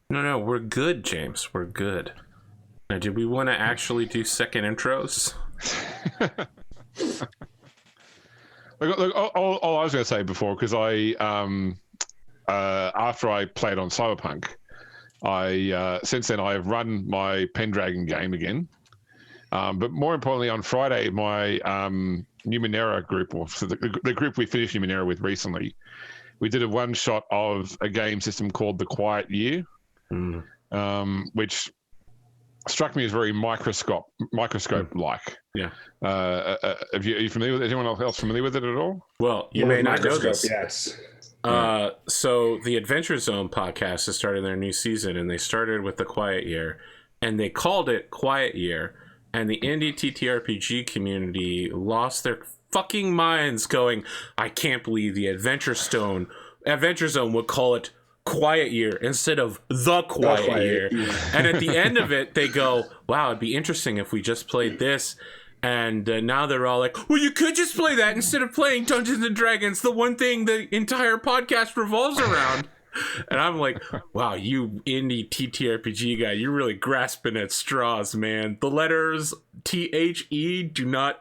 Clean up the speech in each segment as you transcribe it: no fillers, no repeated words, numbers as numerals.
No, we're good, James. We're good. Now, do we want to actually do second intros? Look, all I was going to say before, because after I played on Cyberpunk, since then I have run my Pendragon game again. But more importantly, on Friday, my Numenera group, or so the group we finished Numenera with recently, we did a one-shot of a game system called The Quiet Year, which struck me as very microscope-like. Yeah. Are you familiar with it? Is anyone else familiar with it at all? Well, you may not know this. Yes. So the Adventure Zone podcast has started their new season, and they started with The Quiet Year, and they called it Quiet Year, and the indie TTRPG community lost their fucking minds going, I can't believe the Adventure Zone would call it Quiet Year instead of The Quiet Year. And at the end of it, they go, wow, it'd be interesting if we just played this. And now they're all like, well, you could just play that instead of playing Dungeons and Dragons, the one thing the entire podcast revolves around. And I'm like, wow, you indie TTRPG guy, you're really grasping at straws, man. The letters THE do not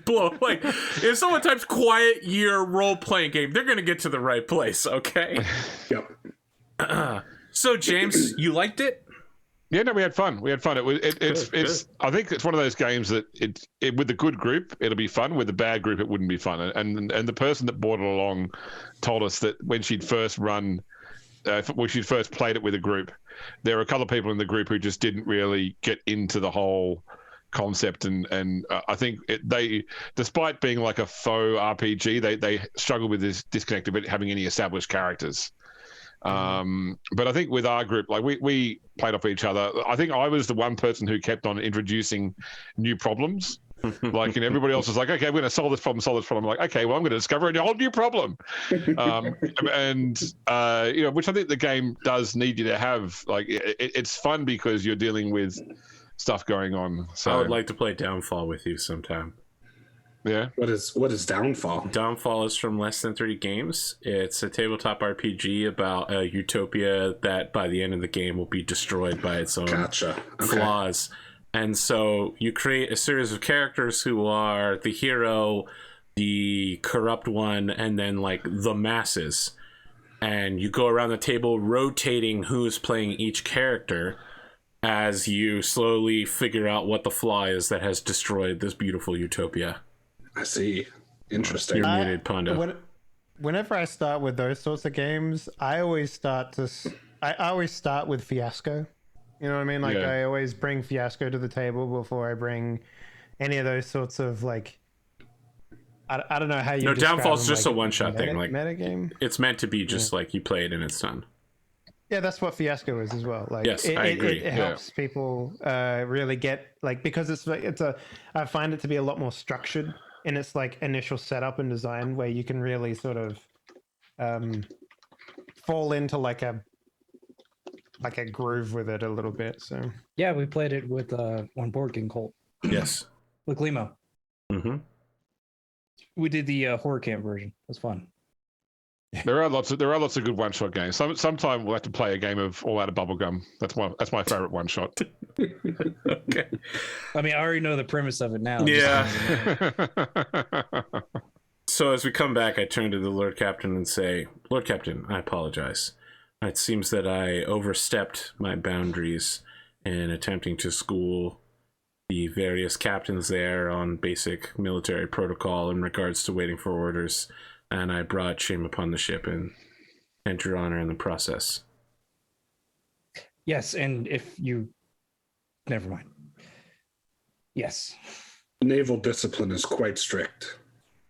blow. Like, if someone types Quiet Year role-playing game, they're going to get to the right place, okay? Yep. So, James, you liked it? Yeah, no, we had fun. It's I think it's one of those games that it with a good group it'll be fun. With a bad group it wouldn't be fun. And the person that brought it along told us that when she'd first played it with a group, there were a couple of people in the group who just didn't really get into the whole concept, and I think they, despite being like a faux RPG, they struggle with this disconnect of it having any established characters. But I think with our group, like we played off each other. I think I was the one person who kept on introducing new problems. Like, and everybody else was like, okay, we're going to solve this problem. I'm like, okay, well, I'm going to discover a whole new problem. Which I think the game does need you to have. Like, it's fun because you're dealing with stuff going on. So I would like to play Downfall with you sometime. Yeah. What is Downfall? Downfall is from Less Than 30 Games. It's a tabletop RPG about a utopia that by the end of the game will be destroyed by its own flaws. And so you create a series of characters who are the hero, the corrupt one, and then like the masses. And you go around the table rotating who's playing each character as you slowly figure out what the flaw is that has destroyed this beautiful utopia. I see. Interesting. You're muted, Pondo. Whenever I start with those sorts of games, I always start with Fiasco. You know what I mean? Like, I always bring Fiasco to the table before I bring any of those sorts of, like, I don't know how you. No, Downfall's just like a one-shot thing. Like, metagame. It's meant to be just like you play it and it's done. Yeah, that's what Fiasco is as well. Like, yes, I agree. It helps people really get, like, because I find it to be a lot more structured in its like initial setup and design, where you can really sort of fall into like a groove with it a little bit. So yeah, we played it with one board game cult. Yes, with Limo. Mm-hmm. We did the horror camp version. It was fun. There are lots of good one shot games. Sometime we'll have to play a game of All Out of Bubblegum. That's my favorite one shot. Okay. I mean, I already know the premise of it now. Yeah. So as we come back, I turn to the Lord Captain and say, Lord Captain, I apologize. It seems that I overstepped my boundaries in attempting to school the various captains there on basic military protocol in regards to waiting for orders. And I brought shame upon the ship and your honor in the process. Yes, and if you... Never mind. Yes. Naval discipline is quite strict.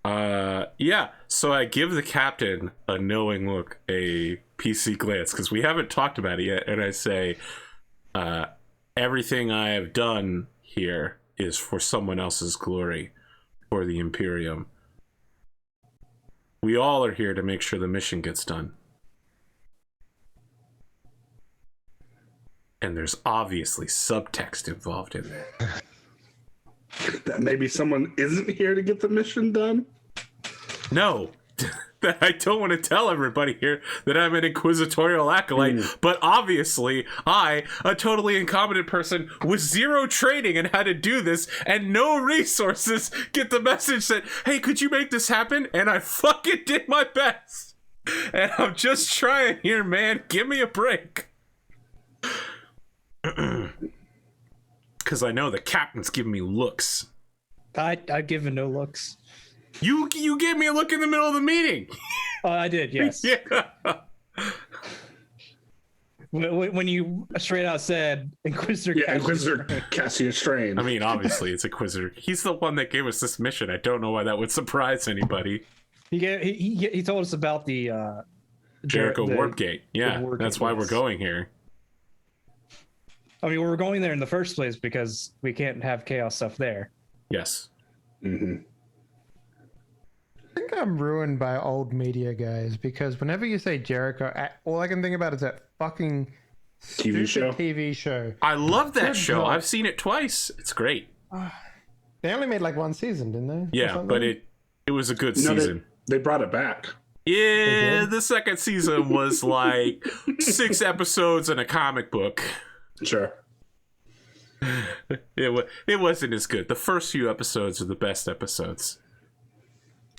Yeah, so I give the captain a knowing look, a PC glance, because we haven't talked about it yet, and I say, everything I have done here is for someone else's glory, for the Imperium. We all are here to make sure the mission gets done. And there's obviously subtext involved in there. That maybe someone isn't here to get the mission done? No. that I don't want to tell everybody here that I'm an inquisitorial acolyte, but obviously I, a totally incompetent person with zero training in how to do this and no resources, get the message that, hey, could you make this happen? And I fucking did my best. And I'm just trying here, man. Give me a break. Because I know the captain's giving me looks. I've given no looks. You gave me a look in the middle of the meeting. Oh, I did, yes. Yeah. When you straight out said Inquisitor. Yeah, Inquisitor Cassius Strain. I mean, obviously, it's Inquisitor. He's the one that gave us this mission. I don't know why that would surprise anybody. He told us about the Jericho Warp Gate. Yeah, that's why we're going here. I mean, we're going there in the first place because we can't have chaos stuff there. Yes. Mm-hmm. I think I'm ruined by old media, guys, because whenever you say Jericho, all I can think about is that fucking TV show. I love that Good show. God. I've seen it twice. It's great. They only made like one season, didn't they? Yeah, but it was a good season. They brought it back. Yeah, the second season was like 6 episodes and a comic book. Sure. It wasn't as good. The first few episodes are the best episodes.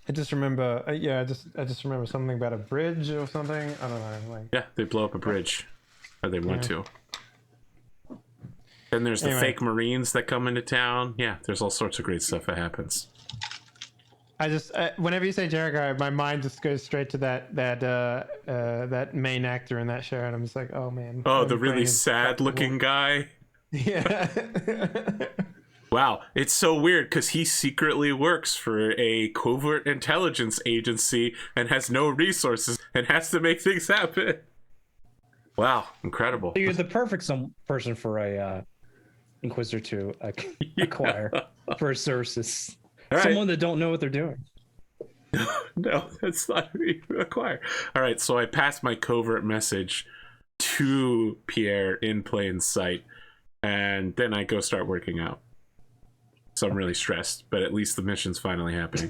I just remember, I just remember something about a bridge or something. I don't know. Like, Yeah, they blow up a bridge, or they want to. Then there's the fake Marines that come into town. Yeah, there's all sorts of great stuff that happens. Whenever you say Jericho, my mind just goes straight to that main actor in that show, and I'm just like, oh man. Oh, the really sad-looking guy. Yeah. Wow, it's so weird because he secretly works for a covert intelligence agency and has no resources and has to make things happen. Wow, incredible. So you're the perfect person for a Inquisitor to acquire for his services. All right. Someone that don't know what they're doing. No, that's not even acquire. All right, so I passed my covert message to Pierre in plain sight, and then I go start working out. So I'm really stressed, but at least the mission's finally happening.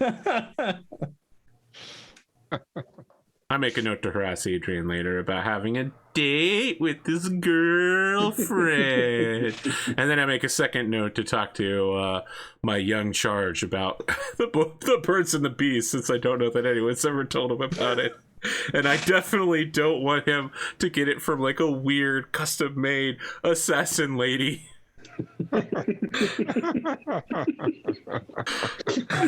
I make a note to harass Adrian later about having a date with this girlfriend. And then I make a second note to talk to my young charge about the birds and the bees, since I don't know that anyone's ever told him about it. And I definitely don't want him to get it from like a weird custom-made assassin lady. I'm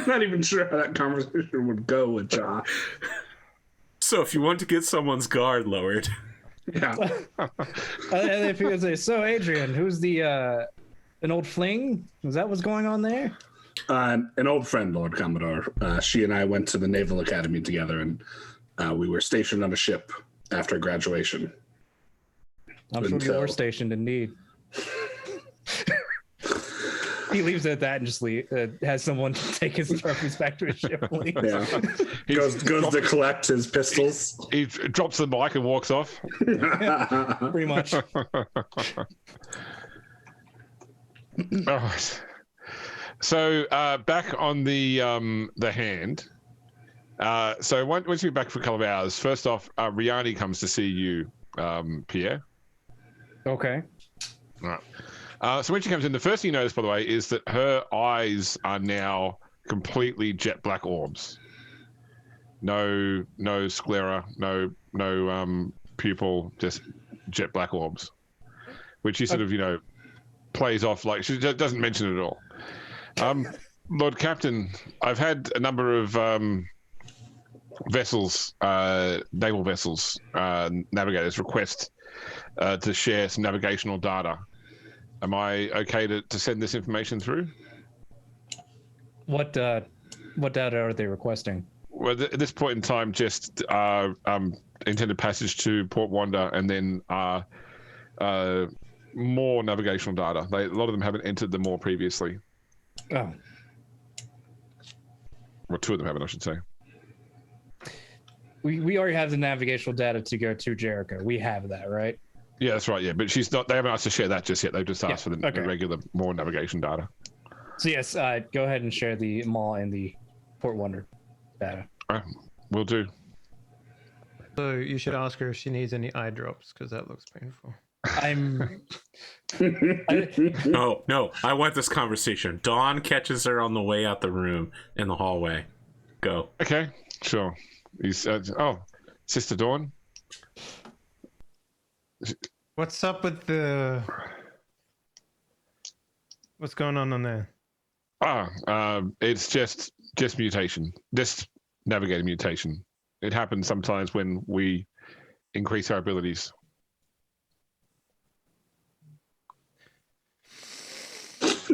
not even sure how that conversation would go with Josh. So if you want to get someone's guard lowered. Yeah. And if he would say, so Adrian, who's the an old fling? Is that what's going on there? An old friend, Lord Commodore. She and I went to the Naval Academy together, and we were stationed on a ship after graduation. I'm sure you were stationed indeed. He leaves it at that and just has someone take his trophies back to his ship. Yeah. goes to collect his pistols. He drops the mic and walks off. Pretty much. All right. So back on the hand. So once you're back for a couple of hours, first off, Riani comes to see you, Pierre. Okay. All right. So when she comes in, the first thing you notice, by the way, is that her eyes are now completely jet black orbs. No sclera, no pupil, just jet black orbs, which she sort of plays off like she doesn't mention it at all. Lord Captain, I've had a number of vessels, naval vessels, navigators request to share some navigational data. Am I okay to send this information through? What data are they requesting? Well, at this point in time, just intended passage to Port Wanda, and then more navigational data. A lot of them haven't entered them more previously. Oh. Well, 2 of them haven't, I should say. We already have the navigational data to go to Jericho. We have that, right? Yeah, that's right. Yeah, but she's not. They haven't asked to share that just yet. They've just asked for the regular, more navigation data. So yes, go ahead and share the Maw and the Port Wonder data. Will do. So you should ask her if she needs any eye drops, because that looks painful. No, I want this conversation. Dawn catches her on the way out the room in the hallway. Go. Okay, sure. He's Sister Dawn. What's up with the... What's going on there? It's just mutation. Just navigator mutation. It happens sometimes when we increase our abilities.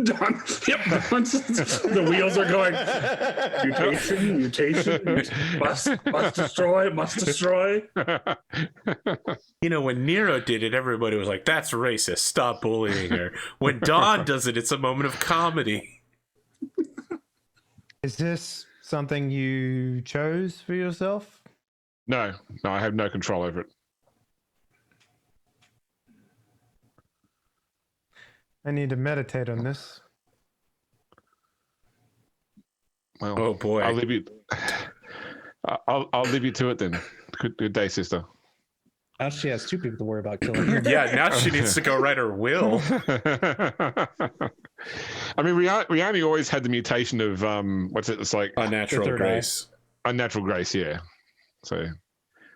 Don, yep, the wheels are going. Mutation, must destroy. You know, when Nero did it, everybody was like, that's racist. Stop bullying her. When Dawn does it, it's a moment of comedy. Is this something you chose for yourself? No, I have no control over it. I need to meditate on this. Well, oh boy, I'll leave you. I'll leave you to it then. Good day, sister. Now she has two people to worry about killing her. Yeah, now she needs to go write her will. I mean, Rihanna always had the mutation of what's it? It's like Unnatural grace. Unnatural grace, yeah. So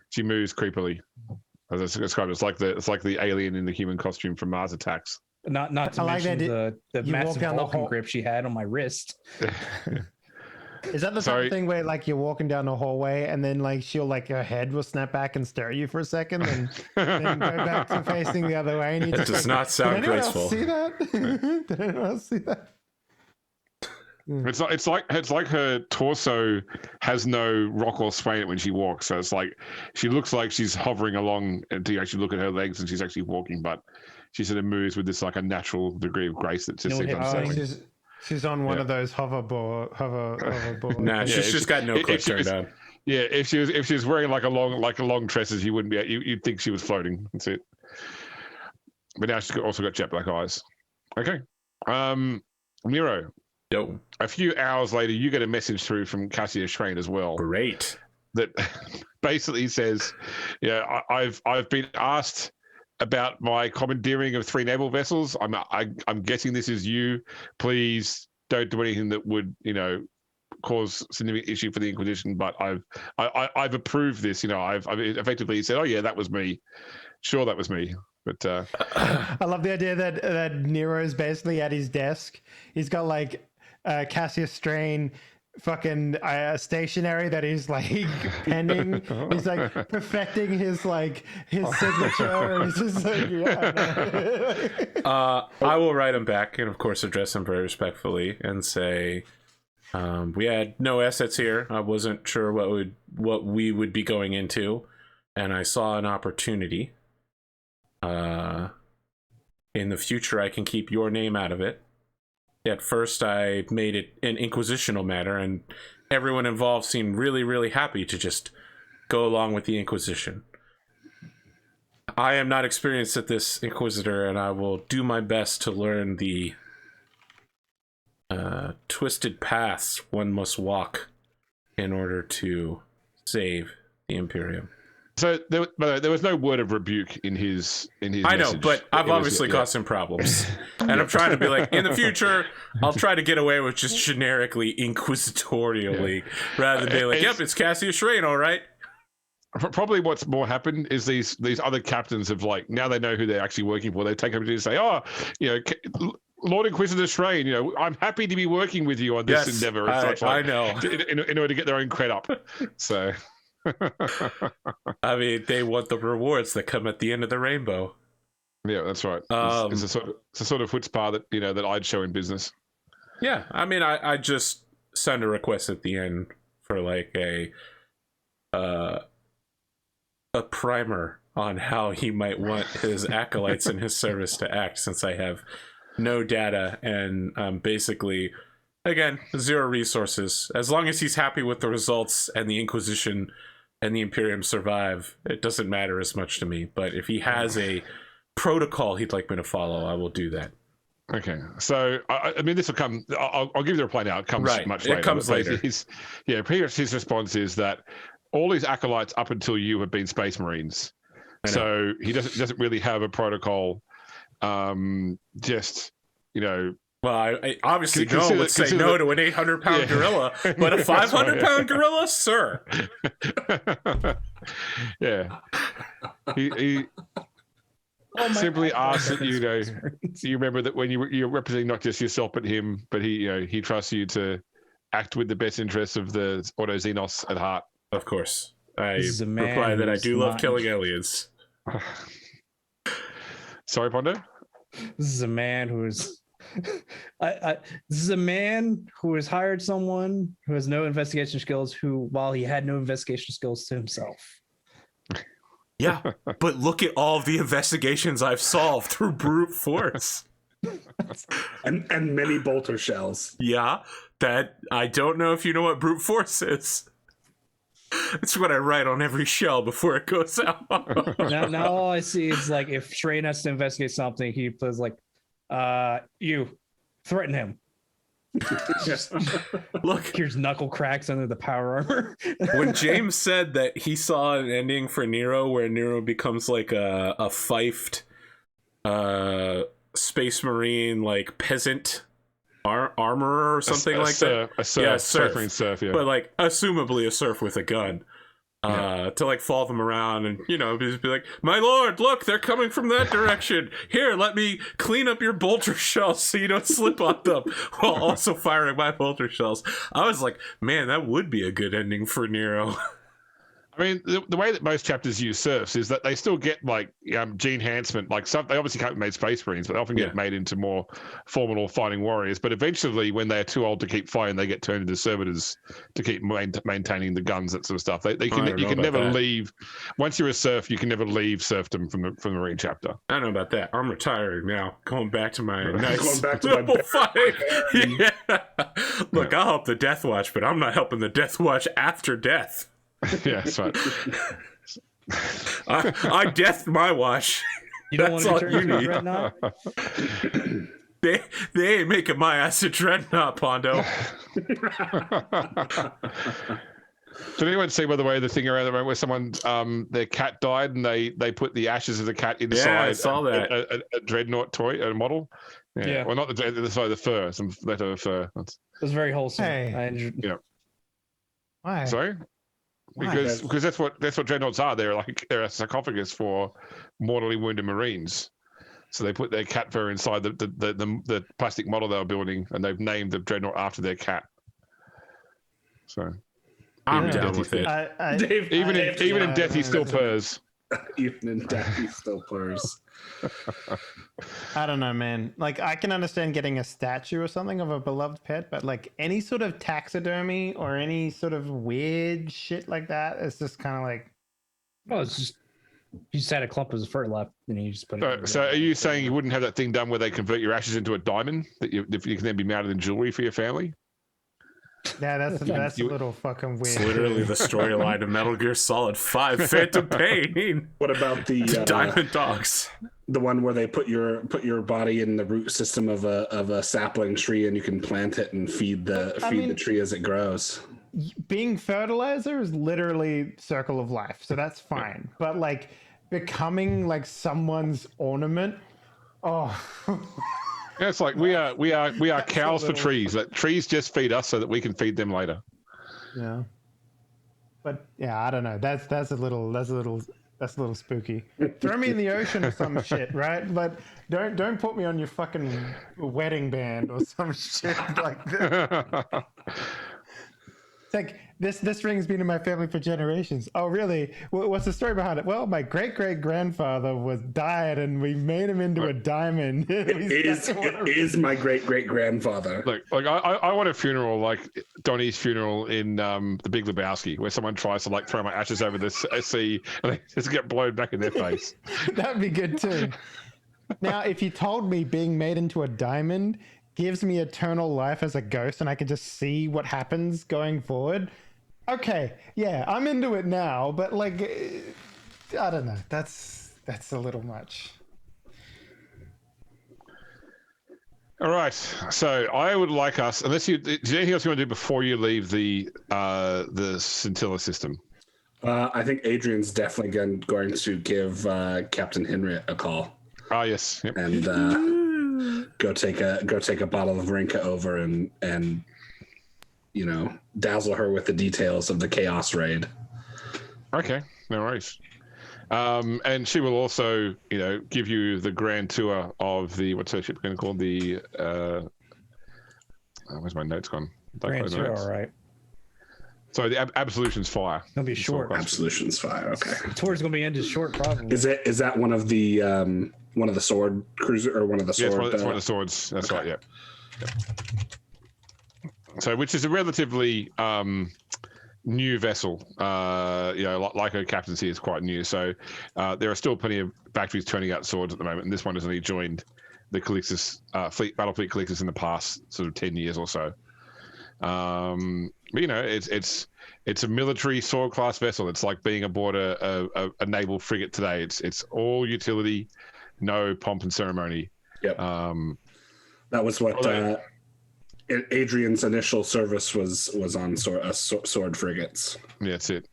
she moves creepily. As I described, it's like the alien in the human costume from Mars Attacks. Not to mention the massive Vulcan grip she had on my wrist. Is that the type of thing where like you're walking down the hallway and then like her head will snap back and stare at you for a second and then go back to facing the other way? And It does not sound graceful. Did anyone else see that? It's like her torso has no rock or sway in it when she walks. So it's like she looks like she's hovering along until you actually look at her legs and she's actually walking, but she sort of moves with this like a natural degree of grace that just seems unsettling. She's on one of those hoverboard. Nah, she's just got no clip turned on. Yeah, if she was wearing like a long tresses, you wouldn't be. You'd think she was floating. That's it. But now she's also got jet black eyes. Okay, Nero. Yo. A few hours later, you get a message through from Cassius Schrain as well. Great. That basically says, yeah, I've been asked about my commandeering of 3 naval vessels. I'm guessing this is you. Please don't do anything that would, cause significant issue for the Inquisition. But I've approved this. I've effectively said, oh yeah, that was me. Sure, that was me. But I love the idea that Nero's basically at his desk. He's got like Cassius Strain fucking stationery that he's like penning. He's like perfecting his signature. He's just like, yeah. I will write him back and of course address him very respectfully and say, we had no assets here. I wasn't sure what we would be going into, and I saw an opportunity. In the future, I can keep your name out of it. At first, I made it an inquisitional matter, and everyone involved seemed really, really happy to just go along with the Inquisition. I am not experienced at this, Inquisitor, and I will do my best to learn the twisted paths one must walk in order to save the Imperium. So there was no word of rebuke in his I know, message. but I've obviously caused him problems. And I'm trying to be like, in the future, I'll try to get away with just generically inquisitorially rather than being like, yep, it's Cassius Schrain, all right. Probably what's more happened is these other captains have now they know who they're actually working for. They take up to say, Lord Inquisitor Schrain, I'm happy to be working with you on this endeavor. And such I know. In order to get their own cred up. So... I mean, they want the rewards that come at the end of the rainbow. Yeah, that's right. It's a sort of chutzpah that that I'd show in business. Yeah, I mean, I just send a request at the end for like a primer on how he might want his acolytes in his service to act, since I have no data and basically, again, 0 resources. As long as he's happy with the results and the Inquisition and the Imperium survive, it doesn't matter as much to me. But if he has a protocol he'd like me to follow, I will do that. Okay, so I mean, this will come. I'll give you the reply now. It comes much later. It comes later. His response is that all his acolytes up until you have been Space Marines. So he doesn't really have a protocol. Just, you know. Well, I obviously no one would say no to an 800-pound gorilla, but a 500-pound gorilla, sir. Yeah. He simply asks that you remember that when you're representing not just yourself but him, but he trusts you to act with the best interests of the Auto Xenos at heart. Of course. I reply that I do love killing aliens. Sorry, Pondo? This is a man who is this is a man who has hired someone who has no investigation skills, who, while he had no investigation skills to himself. Yeah, but look at all of the investigations I've solved through brute force. and many bolter shells. Yeah, that I don't know if you know what brute force is. It's what I write on every shell before it goes out. now all I see is like if Shrain has to investigate something, he plays like, you threaten him. Look, here's knuckle cracks under the power armor. When James said that he saw an ending for Nero where Nero becomes like a fifed space marine, like peasant armorer or something like that. A serf. Yeah. But like assumably a serf with a gun. To like follow them around and just be like, my lord, look, they're coming from that direction. Here, let me clean up your bolter shells so you don't slip on them, while also firing my bolter shells. I was like, man, that would be a good ending for Nero. I mean, the way that most chapters use serfs is that they still get like gene enhancement. Like they obviously can't be made space marines, but they often get made into more formidable fighting warriors. But eventually, when they're too old to keep fighting, they get turned into servitors to keep maintaining the guns, that sort of stuff. You can never leave. Once you're a serf, you can never leave serfdom from the marine chapter. I don't know about that. I'm retiring now. Going back to my going back to my fight. Yeah. Look, I'll help the Death Watch, but I'm not helping the Death Watch after death. Yeah, that's right. I deathed my watch. You don't want to turn into a dreadnought? They ain't making my ass a dreadnought, Pondo. Did anyone see, by the way, the thing around the room where someone, their cat died and they put the ashes of the cat inside? Yeah, I saw that. A dreadnought toy, a model. Yeah. Well, not the fur, some leftover fur. It was very wholesome. Hey. Why? Sorry. Because that's what dreadnoughts are. They're a sarcophagus for mortally wounded Marines. So they put their cat fur inside the plastic model they were building, and they've named the dreadnought after their cat. So I'm down with it. Even in death, he still purrs. Even in death, he still purrs. I don't know, man. Like, I can understand getting a statue or something of a beloved pet, but like any sort of taxidermy or any sort of weird shit like that, it's just kind of like. Well, it's just you just had a clump of his fur left, and you just put it. So, are you saying you wouldn't have that thing done where they convert your ashes into a diamond that you can then be mounted in jewelry for your family? Yeah, that's a little fucking weird. It's literally the storyline of Metal Gear Solid 5: Phantom Pain. What about the Diamond Dogs? The one where they put your body in the root system of a sapling tree, and you can plant it and feed the tree as it grows. Being fertilizer is literally circle of life, so that's fine. But like becoming like someone's ornament, oh. Yeah, it's like we are cows for trees. That trees just feed us so that we can feed them later. Yeah. But yeah, I don't know. That's a little spooky. Throw me in the ocean or some shit, right? But don't put me on your fucking wedding band or some shit like that. It's like this ring's been in my family for generations. Oh, really? What's the story behind it? Well, my great-great-grandfather died, and we made him into a diamond. It is my great-great-grandfather. Like I want a funeral like Donnie's funeral in The Big Lebowski, where someone tries to like throw my ashes over the sea and they just get blown back in their face. That'd be good too. Now, if you told me being made into a diamond gives me eternal life as a ghost and I can just see what happens going forward, okay, yeah, I'm into it now, but like, I don't know, that's a little much. All right, so I would like us, unless is there anything else you want to do before you leave the Scintilla system? I think Adrian's definitely going to give Captain Henry a call. Ah, yes. Yep. And go take a bottle of Rinka over and dazzle her with the details of the Chaos raid. Okay, no worries. And she will also, give you the grand tour of the, what's her ship going to call the, where's my notes gone? Grand tour, all right. So the Absolution's Fire. It'll be short. Absolution's Fire. Okay. The tour's gonna be ended short, probably. Is that one of the sword cruiser or one of the sword? Yeah, it's one of the swords. That's okay. Right. Yeah. So, which is a relatively new vessel. Like her captaincy is quite new. So there are still plenty of factories turning out swords at the moment, and this one has only joined the Calixis Battlefleet Calixis in the past sort of 10 years or so. But it's a military sword class vessel. It's like being aboard a naval frigate today. It's all utility, no pomp and ceremony. Yep. That was what Adrian's initial service was on sword frigates. Yeah, that's it.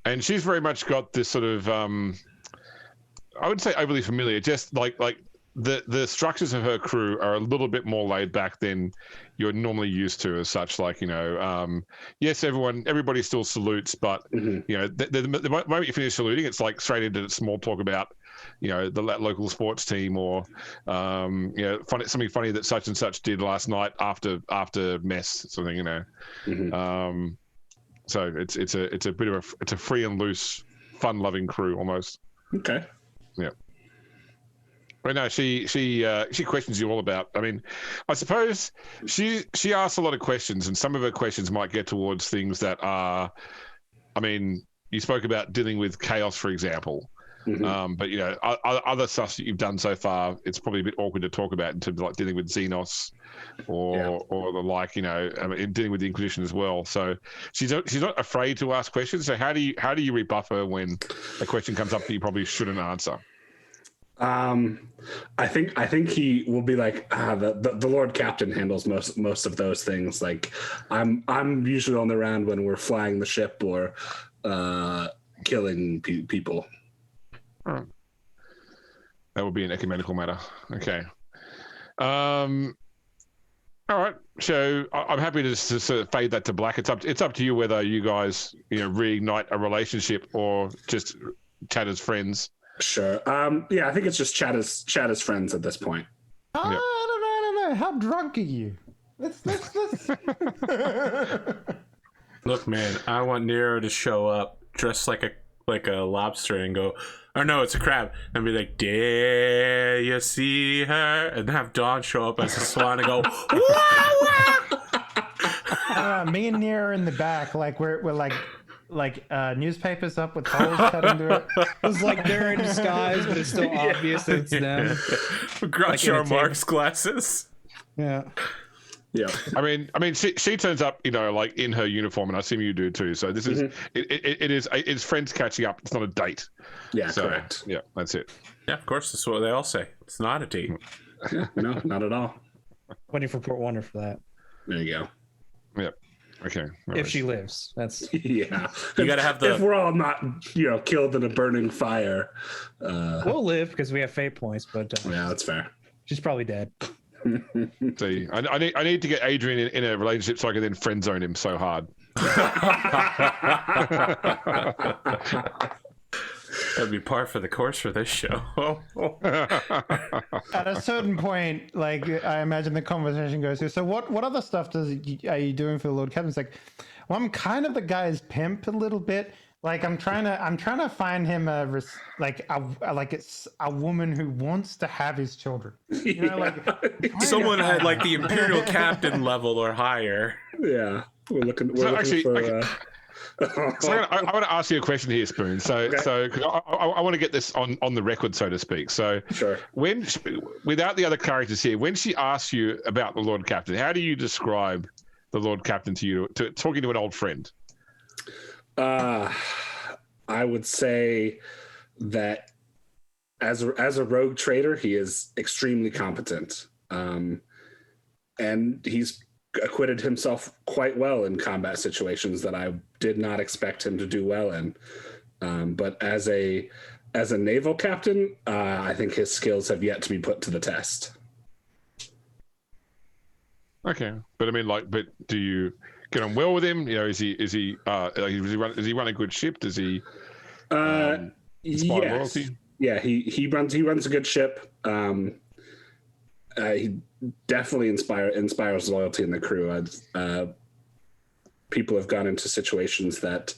And she's very much got this sort of I would say overly familiar, just like the structures of her crew are a little bit more laid back than you're normally used to as such. Yes, everybody still salutes, but the moment you finish saluting, it's like straight into small talk about the local sports team or something funny that such and such did last night after mess, something. So it's a bit of a free and loose, fun loving crew almost. Okay. Yeah. Well, no, she questions you all about. I mean, I suppose she asks a lot of questions, and some of her questions might get towards things that are. I mean, you spoke about dealing with chaos, for example, but other stuff that you've done so far, it's probably a bit awkward to talk about in terms of like dealing with Xenos, or the like. In dealing with the Inquisition as well. So she's not afraid to ask questions. So how do you rebuff her when a question comes up that you probably shouldn't answer? I think he will be like the Lord Captain handles most of those things. Like I'm usually on the round when we're flying the ship or killing people. That would be an ecumenical matter. Okay. All right. So I'm happy to sort of fade that to black. It's up to you whether you guys reignite a relationship or just chat as friends. Sure. I think it's just chat as friends at this point. I don't know. How drunk are you? Let's... Look, man, I want Nero to show up dressed like a lobster and go, or no, it's a crab, and be like, "Dare you see her?" and have Dawn show up as a swan and go, "Wah!" Me and Nero in the back, like we're like newspapers up with holes cut into it. It's like they're in disguise, but it's still obvious that it's them. Groucho Marx glasses. Yeah. Yeah. I mean, she turns up, like in her uniform, and I assume you do too. So this is it's friends catching up. It's not a date. Yeah, correct. Yeah, that's it. Yeah, of course, that's what they all say. It's not a date. Yeah, no, not at all. Waiting for Port Wonder for that. There you go. Yep. Okay. If she lives, that's yeah. You gotta have the. If we're all not, killed in a burning fire, we'll live because we have fate points. But yeah, that's fair. She's probably dead. See, I need to get Adrian in a relationship so I can then friend zone him so hard. That'd be par for the course for this show. At a certain point, like I imagine the conversation goes to, so what other stuff are you doing for the Lord Captain? It's like, well, I'm kind of the guy's pimp a little bit. Like I'm trying to find him it's a woman who wants to have his children. Someone at like the Imperial Captain level or higher. Yeah, we're looking So I want to ask you a question here, Spoon. So I want to get this on the record, so to speak. So sure. When, without the other characters here, when she asks you about the Lord Captain, how do you describe the Lord Captain to you, talking to an old friend? I would say that as a rogue trader, he is extremely competent, and he's acquitted himself quite well in combat situations that I did not expect him to do well in. But as a naval captain, I think his skills have yet to be put to the test. Okay, but I mean, but do you get on well with him? You know, does he run a good ship? Does he inspire loyalty? Yeah, he runs a good ship. He definitely inspires loyalty in the crew. People have gone into situations that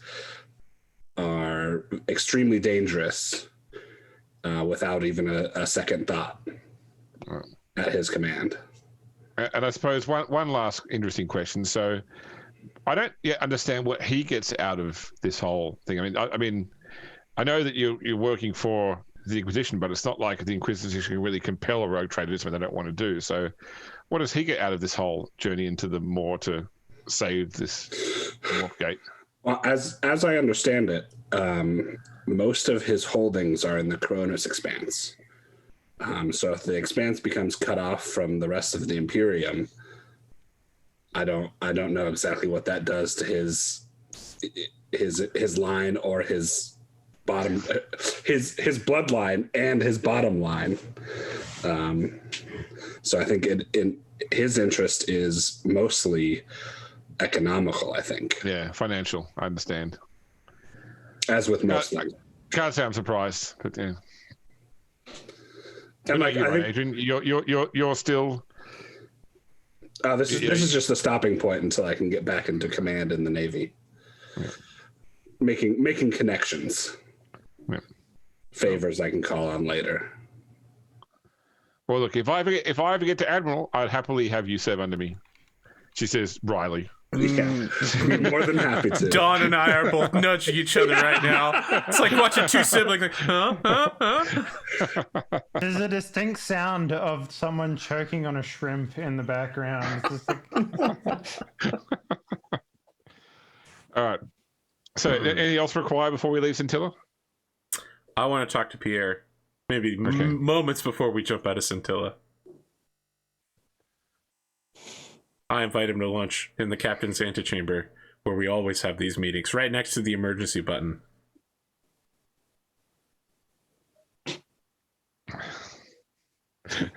are extremely dangerous without even a second thought at his command. And I suppose one last interesting question. So I don't yet understand what he gets out of this whole thing. I mean, I know that you're working for the Inquisition, but it's not like the Inquisition can really compel a rogue trader to do something they don't want to do. So what does he get out of this whole journey into the Maw to save this warp gate? Well, as I understand it, most of his holdings are in the Koronus Expanse. So if the Expanse becomes cut off from the rest of the Imperium, I don't know exactly what that does to his line or his bottom, his bloodline and his bottom line. So I think in his interest is mostly economical, I think. Yeah, financial. I understand. As with most things. Can't say I'm surprised, but yeah. And I think, Adrian, you're still. This is just a stopping point until I can get back into command in the Navy. Yeah. Making connections. Yeah. Favors I can call on later. Well, look, if I ever get to Admiral, I'd happily have you serve under me. She says, Riley. Yeah, more than happy to. Dawn and I are both nudging each other right now. It's like watching two siblings. Like, huh? There's a distinct sound of someone choking on a shrimp in the background. It's just like... All right. So, anything else required before we leave Scintilla? I want to talk to Pierre. Maybe moments before we jump out of Scintilla. I invite him to lunch in the captain's antechamber, where we always have these meetings, right next to the emergency button.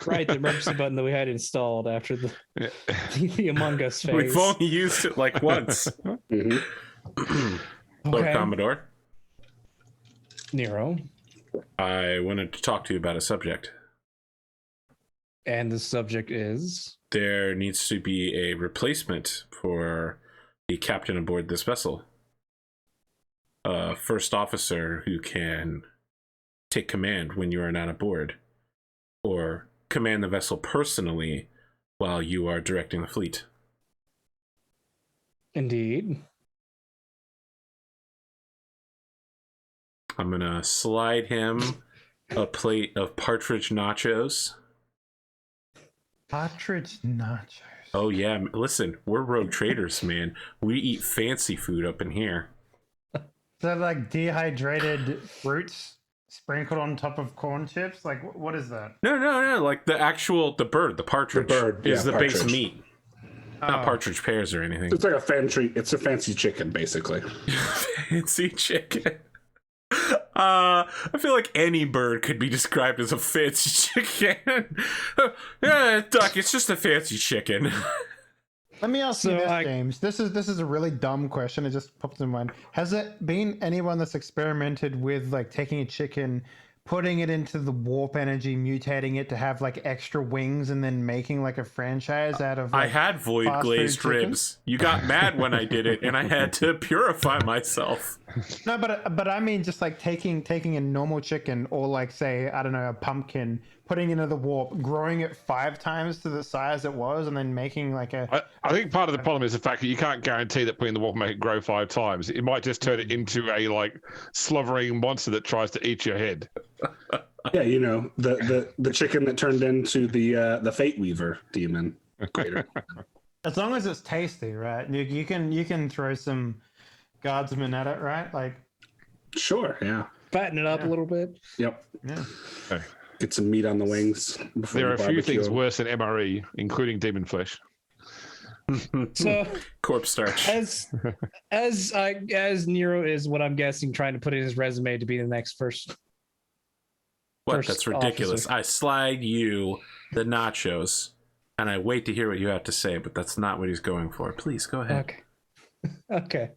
Right, the emergency button that we had installed after the Among Us phase. We've only used it like once. Lord Commodore. Nero. I wanted to talk to you about a subject. And the subject is? There needs to be a replacement for the captain aboard this vessel. A first officer who can take command when you are not aboard, or command the vessel personally while you are directing the fleet. Indeed. I'm gonna slide him a plate of partridge nachos. Partridge nachos. Oh yeah, listen, we're rogue traders, man. We eat fancy food up in here. Is that like dehydrated fruits sprinkled on top of corn chips? Like, what is that? No. Like the bird, the partridge. The bird is the partridge. base meat. Not partridge pears or anything. It's like a fancy chicken, basically. Fancy chicken. I feel like any bird could be described as a fancy chicken. Yeah, duck, it's just a fancy chicken. Let me ask you this, James. This is a really dumb question. It just popped in mind. Has it been anyone that's experimented with like taking a chicken, putting it into the warp energy, mutating it to have like extra wings, and then making like a franchise out of? Like, I had void glazed ribs. You got mad when I did it, and I had to purify myself. No, but I mean just like taking a normal chicken, or like say, I don't know, a pumpkin, putting it into the warp, growing it 5 times to the size it was, and then making like a... I think part of the problem is the fact that you can't guarantee that putting the warp will make it grow 5 times. It might just turn it into a like slobbering monster that tries to eat your head. Yeah, you know, the chicken that turned into the Fate Weaver demon. As long as it's tasty, right? You can throw some guardsmen at it, right? Like, sure, yeah. Fatten it up a little bit. Yep. Yeah. Okay. Get some meat on the wings. There are a few things worse than MRE, including demon flesh. So corpse starch. As Nero is what I'm guessing trying to put in his resume to be the next first. What? First That's ridiculous. officer. I slide you the nachos, and I wait to hear what you have to say, but that's not what he's going for. Please go ahead. Okay. Okay.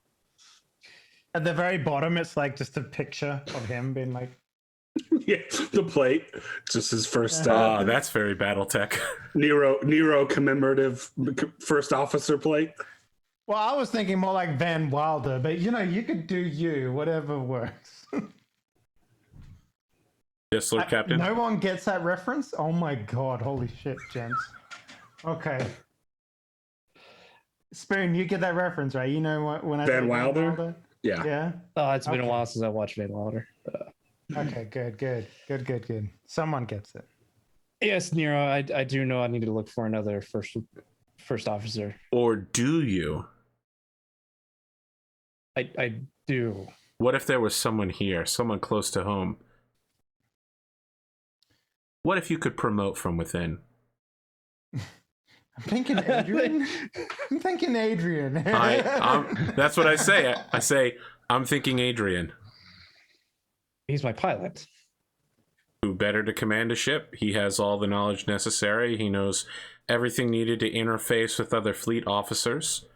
At the very bottom, it's like just a picture of him being like, Yeah, the plate, just his first That's very BattleTech. Nero commemorative first officer plate. well, I was thinking more like Van Wilder, but you could do whatever works. Yes, Lord Captain. No one gets that reference? Oh my god, holy shit, gents. Okay. Spoon, you get that reference, right? You know what when I Van say Wilder? Yeah. Yeah? Oh, it's been a Okay. while since I watched Van Wilder. Okay, good. Someone gets it. Yes, Nero, I do know I need to look for another first officer. Or do you? I do. What if there was someone here, someone close to home? What if you could promote from within? I'm thinking Adrian. That's what I say. I say, I'm thinking Adrian. He's my pilot. Who better to command a ship? He has all the knowledge necessary. He knows everything needed to interface with other fleet officers.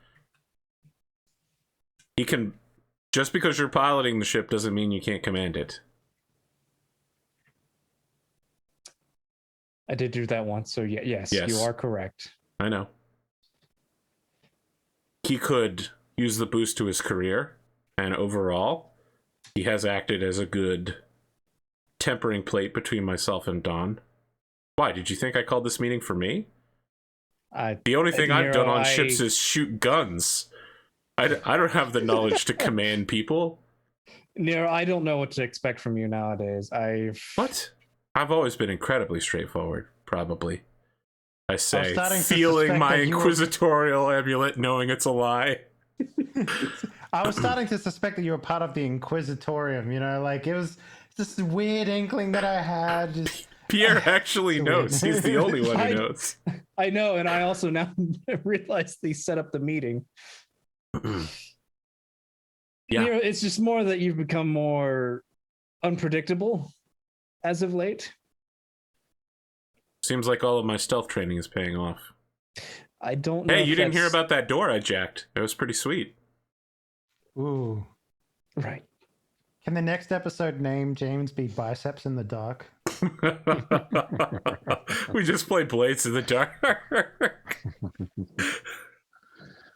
He can... Just because you're piloting the ship doesn't mean you can't command it. I did do that once, so yes, you are correct. I know. He could use the boost to his career, and overall, he has acted as a good tempering plate between myself and Don. Why, did you think I called this meeting for me? The only thing I've done on ships is shoot guns. I don't have the knowledge to command people. Nero, I don't know what to expect from you nowadays. What? I've always been incredibly straightforward, probably. I say, starting to feeling suspect my that you were- inquisitorial amulet, knowing it's a lie. I was starting to suspect that you were part of the Inquisitorium, like it was just a weird inkling that I had. Just... Pierre actually knows. He's the only one who knows. I know, and I also now realize they set up the meeting. Yeah. Nero, it's just more that you've become more unpredictable as of late. Seems like all of my stealth training is paying off. I don't know. Hey, if you didn't hear that's- about that door I jacked. It was pretty sweet. Ooh. Right. Can the next episode name James be Biceps in the Dark? We just play Blades in the Dark.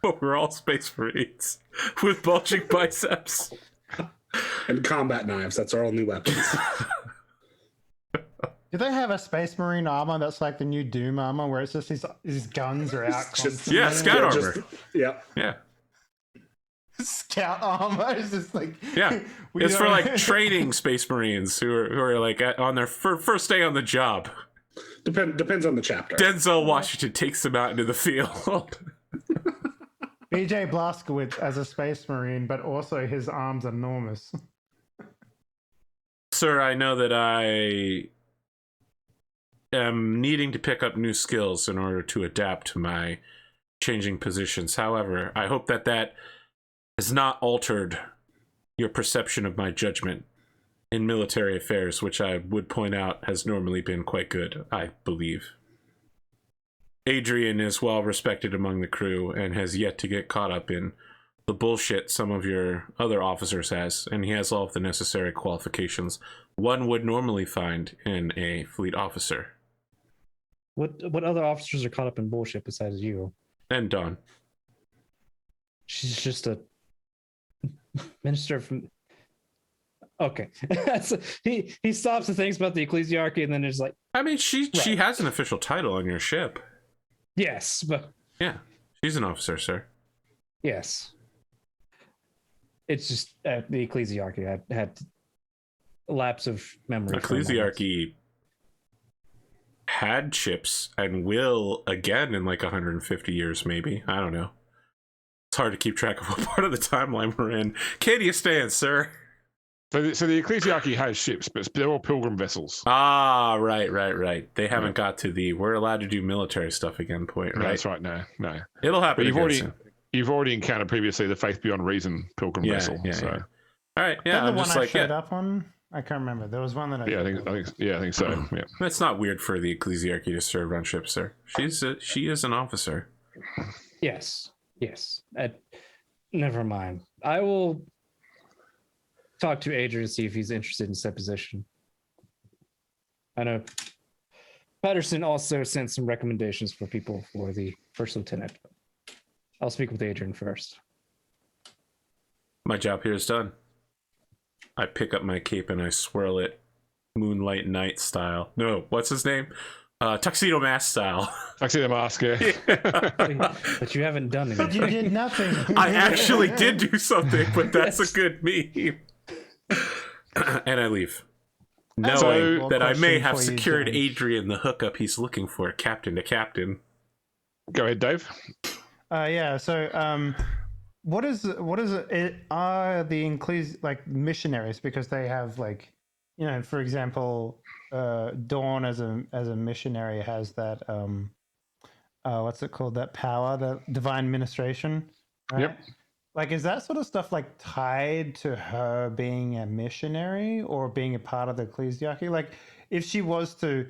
But we're all Space Marines with bulging biceps. And combat knives. That's our only weapons. Do they have a Space Marine armor that's like the new Doom armor, where it's just his guns are out Just- constantly? Yeah, scout armor. Yeah. Yeah. Scout armor is just like Yeah. we It's for don't- like training Space Marines who are like on their first day on the job. Depends on the chapter. Denzel Washington takes them out into the field. BJ Blazkowicz as a Space Marine, but also his arms are enormous. Sir, I know that I am needing to pick up new skills in order to adapt to my changing positions. However, I hope that has not altered your perception of my judgment in military affairs, which I would point out has normally been quite good, I believe. Adrian is well respected among the crew and has yet to get caught up in the bullshit some of your other officers has, and he has all of the necessary qualifications one would normally find in a fleet officer. What other officers are caught up in bullshit besides you? And Dawn. She's just a minister from. Okay, he stops and thinks about the ecclesiarchy, and then there's like, I mean, she has an official title on your ship. yes, but Yeah, she's an officer, sir. yes, it's just the ecclesiarchy had a lapse of memory. for a moment. Ecclesiarchy had ships and will again in like 150 years, maybe. I don't know. It's hard to keep track of what part of the timeline we're in. Katie, stand, sir. So the Ecclesiarchy has ships, but they're all pilgrim vessels. Ah, right. They haven't got to the we're allowed to do military stuff again point, right? No, that's right. No. It'll happen. But you've already encountered previously the Faith Beyond Reason pilgrim vessel. Yeah. All right. Yeah. The I'm one just I like, showed up on. I can't remember. There was one that I think so. Yeah. It's not weird for the Ecclesiarchy to serve on ships, sir. She is an officer. Yes. Never mind. I will talk to Adrian to see if he's interested in set position. I know Patterson also sent some recommendations for people for the first lieutenant. I'll speak with Adrian first. My job here is done. I pick up my cape and I swirl it Moonlight Knight style. No, what's his name? Tuxedo Mask style. Tuxedo Mask, yeah. But you haven't done anything. But you did nothing. I actually did do something, but that's a good meme. And I leave. Knowing that I may have secured Adrian the hookup he's looking for, captain to captain. Go ahead, Dave. So what is it? Are the like missionaries, because they have, like, you know, for example, Dawn as a missionary has that what's it called, that power, that divine ministration, right? Yep. Like, is that sort of stuff like tied to her being a missionary or being a part of the ecclesiarchy? Like, if she was to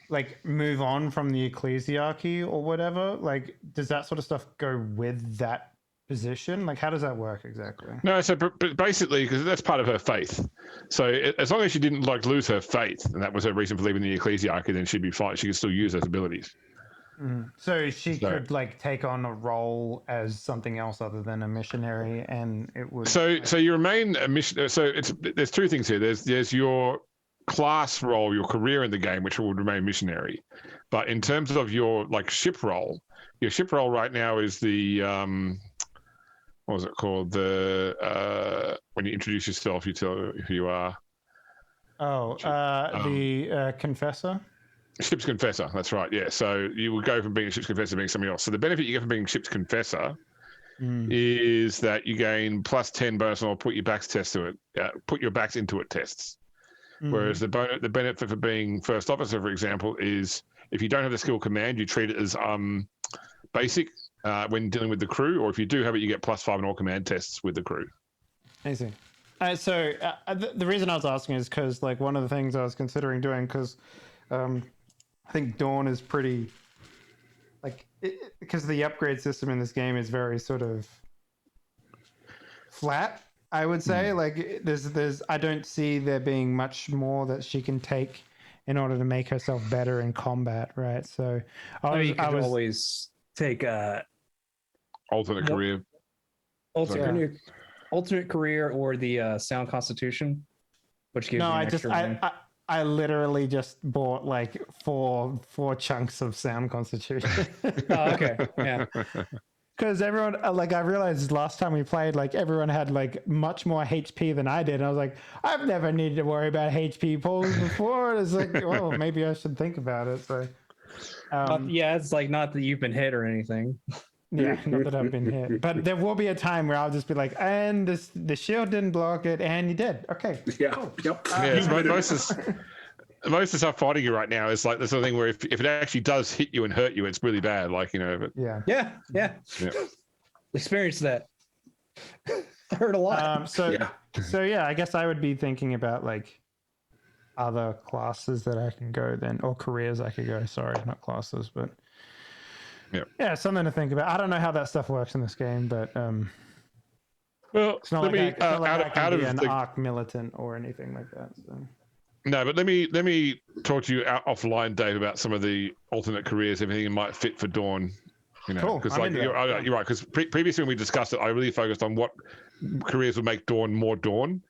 like move on from the ecclesiarchy or whatever, like, does that sort of stuff go with that position? Like, how does that work exactly? No, so basically, because that's part of her faith. So as long as she didn't like lose her faith, and that was her reason for leaving the ecclesiarchy, then she'd be fine. She could still use those abilities. Mm-hmm. So she could like take on a role as something else other than a missionary, and it would. So you remain a mission. So there's two things here. There's your class role, your career in the game, which will remain missionary. But in terms of your like ship role, your ship role right now is the what was it called? The when you introduce yourself, you tell who you are. The confessor. Ship's Confessor, that's right, yeah. So you will go from being a Ship's Confessor to being something else. So the benefit you get from being Ship's Confessor is that you gain +10 bonus on put your backs test to it, put your backs into it tests. Whereas the benefit for being First Officer, for example, is if you don't have the skill command, you treat it as basic when dealing with the crew, or if you do have it, you get +5 on all command tests with the crew. I see. So the reason I was asking is because, like, one of the things I was considering doing, because I think Dawn is pretty, like, because the upgrade system in this game is very sort of flat, I would say. Like, there's I don't see there being much more that she can take in order to make herself better in combat, right? So you can always take alternate career. Alternate career, or the sound constitution, which gives you an extra I literally just bought like four chunks of sound constitution. Oh, okay, yeah. Because everyone, like, I realized last time we played, like, everyone had like much more HP than I did, and I was like, I've never needed to worry about HP pulls before. It's like, well, maybe I should think about it. So, yeah, it's like not that you've been hit or anything. Yeah, not that I've been hit, but there will be a time where I'll just be like, and the shield didn't block it, and you did. Okay. Yeah. Cool. Yep. Most of the stuff fighting you right now is like the sort of thing where if it actually does hit you and hurt you, it's really bad. Like, you know. But Yeah. Experience that. Hurt a lot. So yeah, I guess I would be thinking about like other classes that I can go then, or careers I could go. Sorry, not classes, but. Yeah, something to think about. I don't know how that stuff works in this game, but well, it's not like I can be an Arch-Militant or anything like that. So. No, but let me talk to you offline, Dave, about some of the alternate careers, everything that might fit for Dawn. You know, cool. Because like you're right. Because previously when we discussed it, I really focused on what careers would make Dawn more Dawn.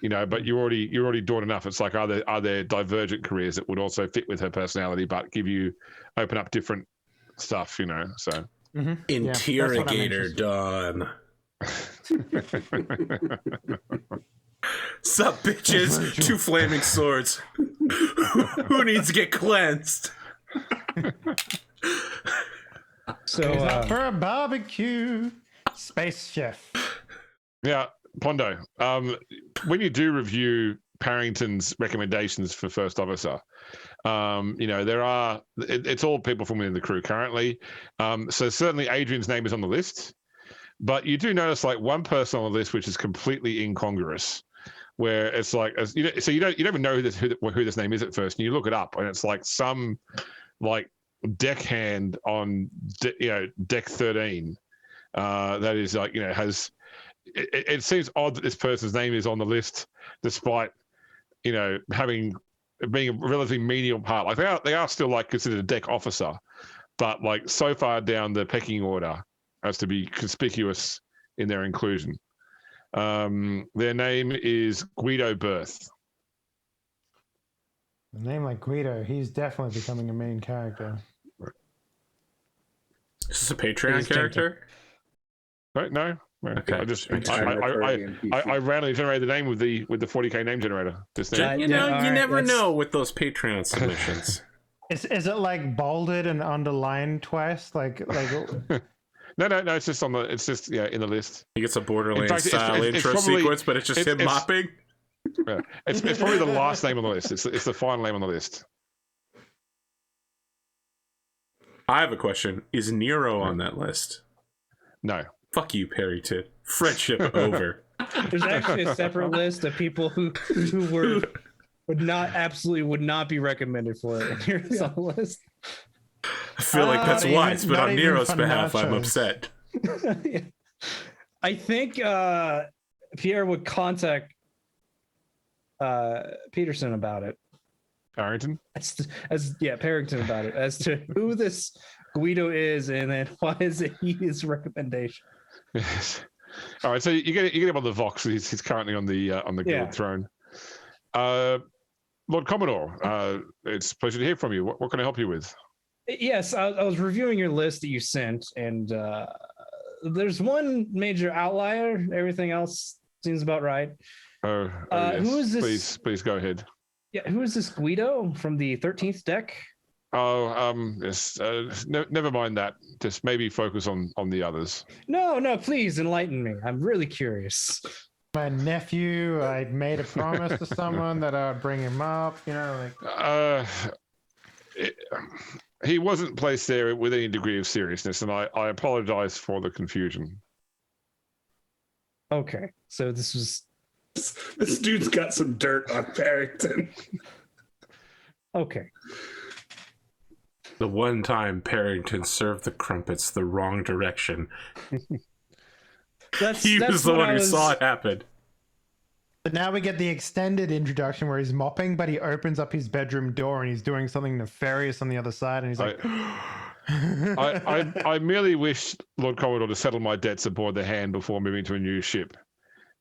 You know, but you're already Dawn enough. It's like are there divergent careers that would also fit with her personality, but open up different stuff, you know. So Interrogator Dawn. Sup, bitches? 2 flaming swords. Who needs to get cleansed? So for a barbecue, space chef. Yeah. Pondo, when you do review Parrington's recommendations for first officer, it's all people from within the crew currently. So certainly Adrian's name is on the list, but you do notice like one person on the list which is completely incongruous, where it's like, so you don't even know who this name is at first, and you look it up, and it's like some like deckhand on deck 13 that is like has. It seems odd that this person's name is on the list, despite being a relatively menial part. Like they are still like considered a deck officer, but like so far down the pecking order as to be conspicuous in their inclusion. Their name is Guido Berth. A name like Guido, he's definitely becoming a main character. Is this a Patreon character? Right? No. Okay. I randomly generated the name with the 40K name generator. You never know with those Patreon submissions. Is it like bolded and underlined twice? Like No. It's just in the list. He gets a Borderlands style intro sequence, but it's just him mopping. Yeah. It's probably the last name on the list. It's the final name on the list. I have a question. Is Nero on that list? No. Fuck you, Parrington. Friendship over. There's actually a separate list of people who would not be recommended for it. Here's on the list. I feel like that's wise, but on Nero's behalf, I'm upset. Yeah. I think Pierre would contact Peterson about it. Parrington? Parrington about it as to who this Guido is, and then why is it his recommendation? Yes. All right, so you get him on the Vox. He's currently on the guild throne. Lord Commodore, it's a pleasure to hear from you. What can I help you with? Yes, I was reviewing your list that you sent, and there's one major outlier. Everything else seems about right. Yes. Who is this? Please go ahead. Yeah, who is this Guido from the 13th deck? Yes. Never mind that. Just maybe focus on the others. No, please enlighten me. I'm really curious. My nephew, I made a promise to someone that I would bring him up. He wasn't placed there with any degree of seriousness, and I apologize for the confusion. Okay, so this dude's got some dirt on Parrington. Okay. The one time Parrington served the crumpets the wrong direction. He was the one who saw it happen. But now we get the extended introduction where he's mopping, but he opens up his bedroom door and he's doing something nefarious on the other side, and he's like... I merely wish Lord Commodore to settle my debts aboard the Hand before moving to a new ship.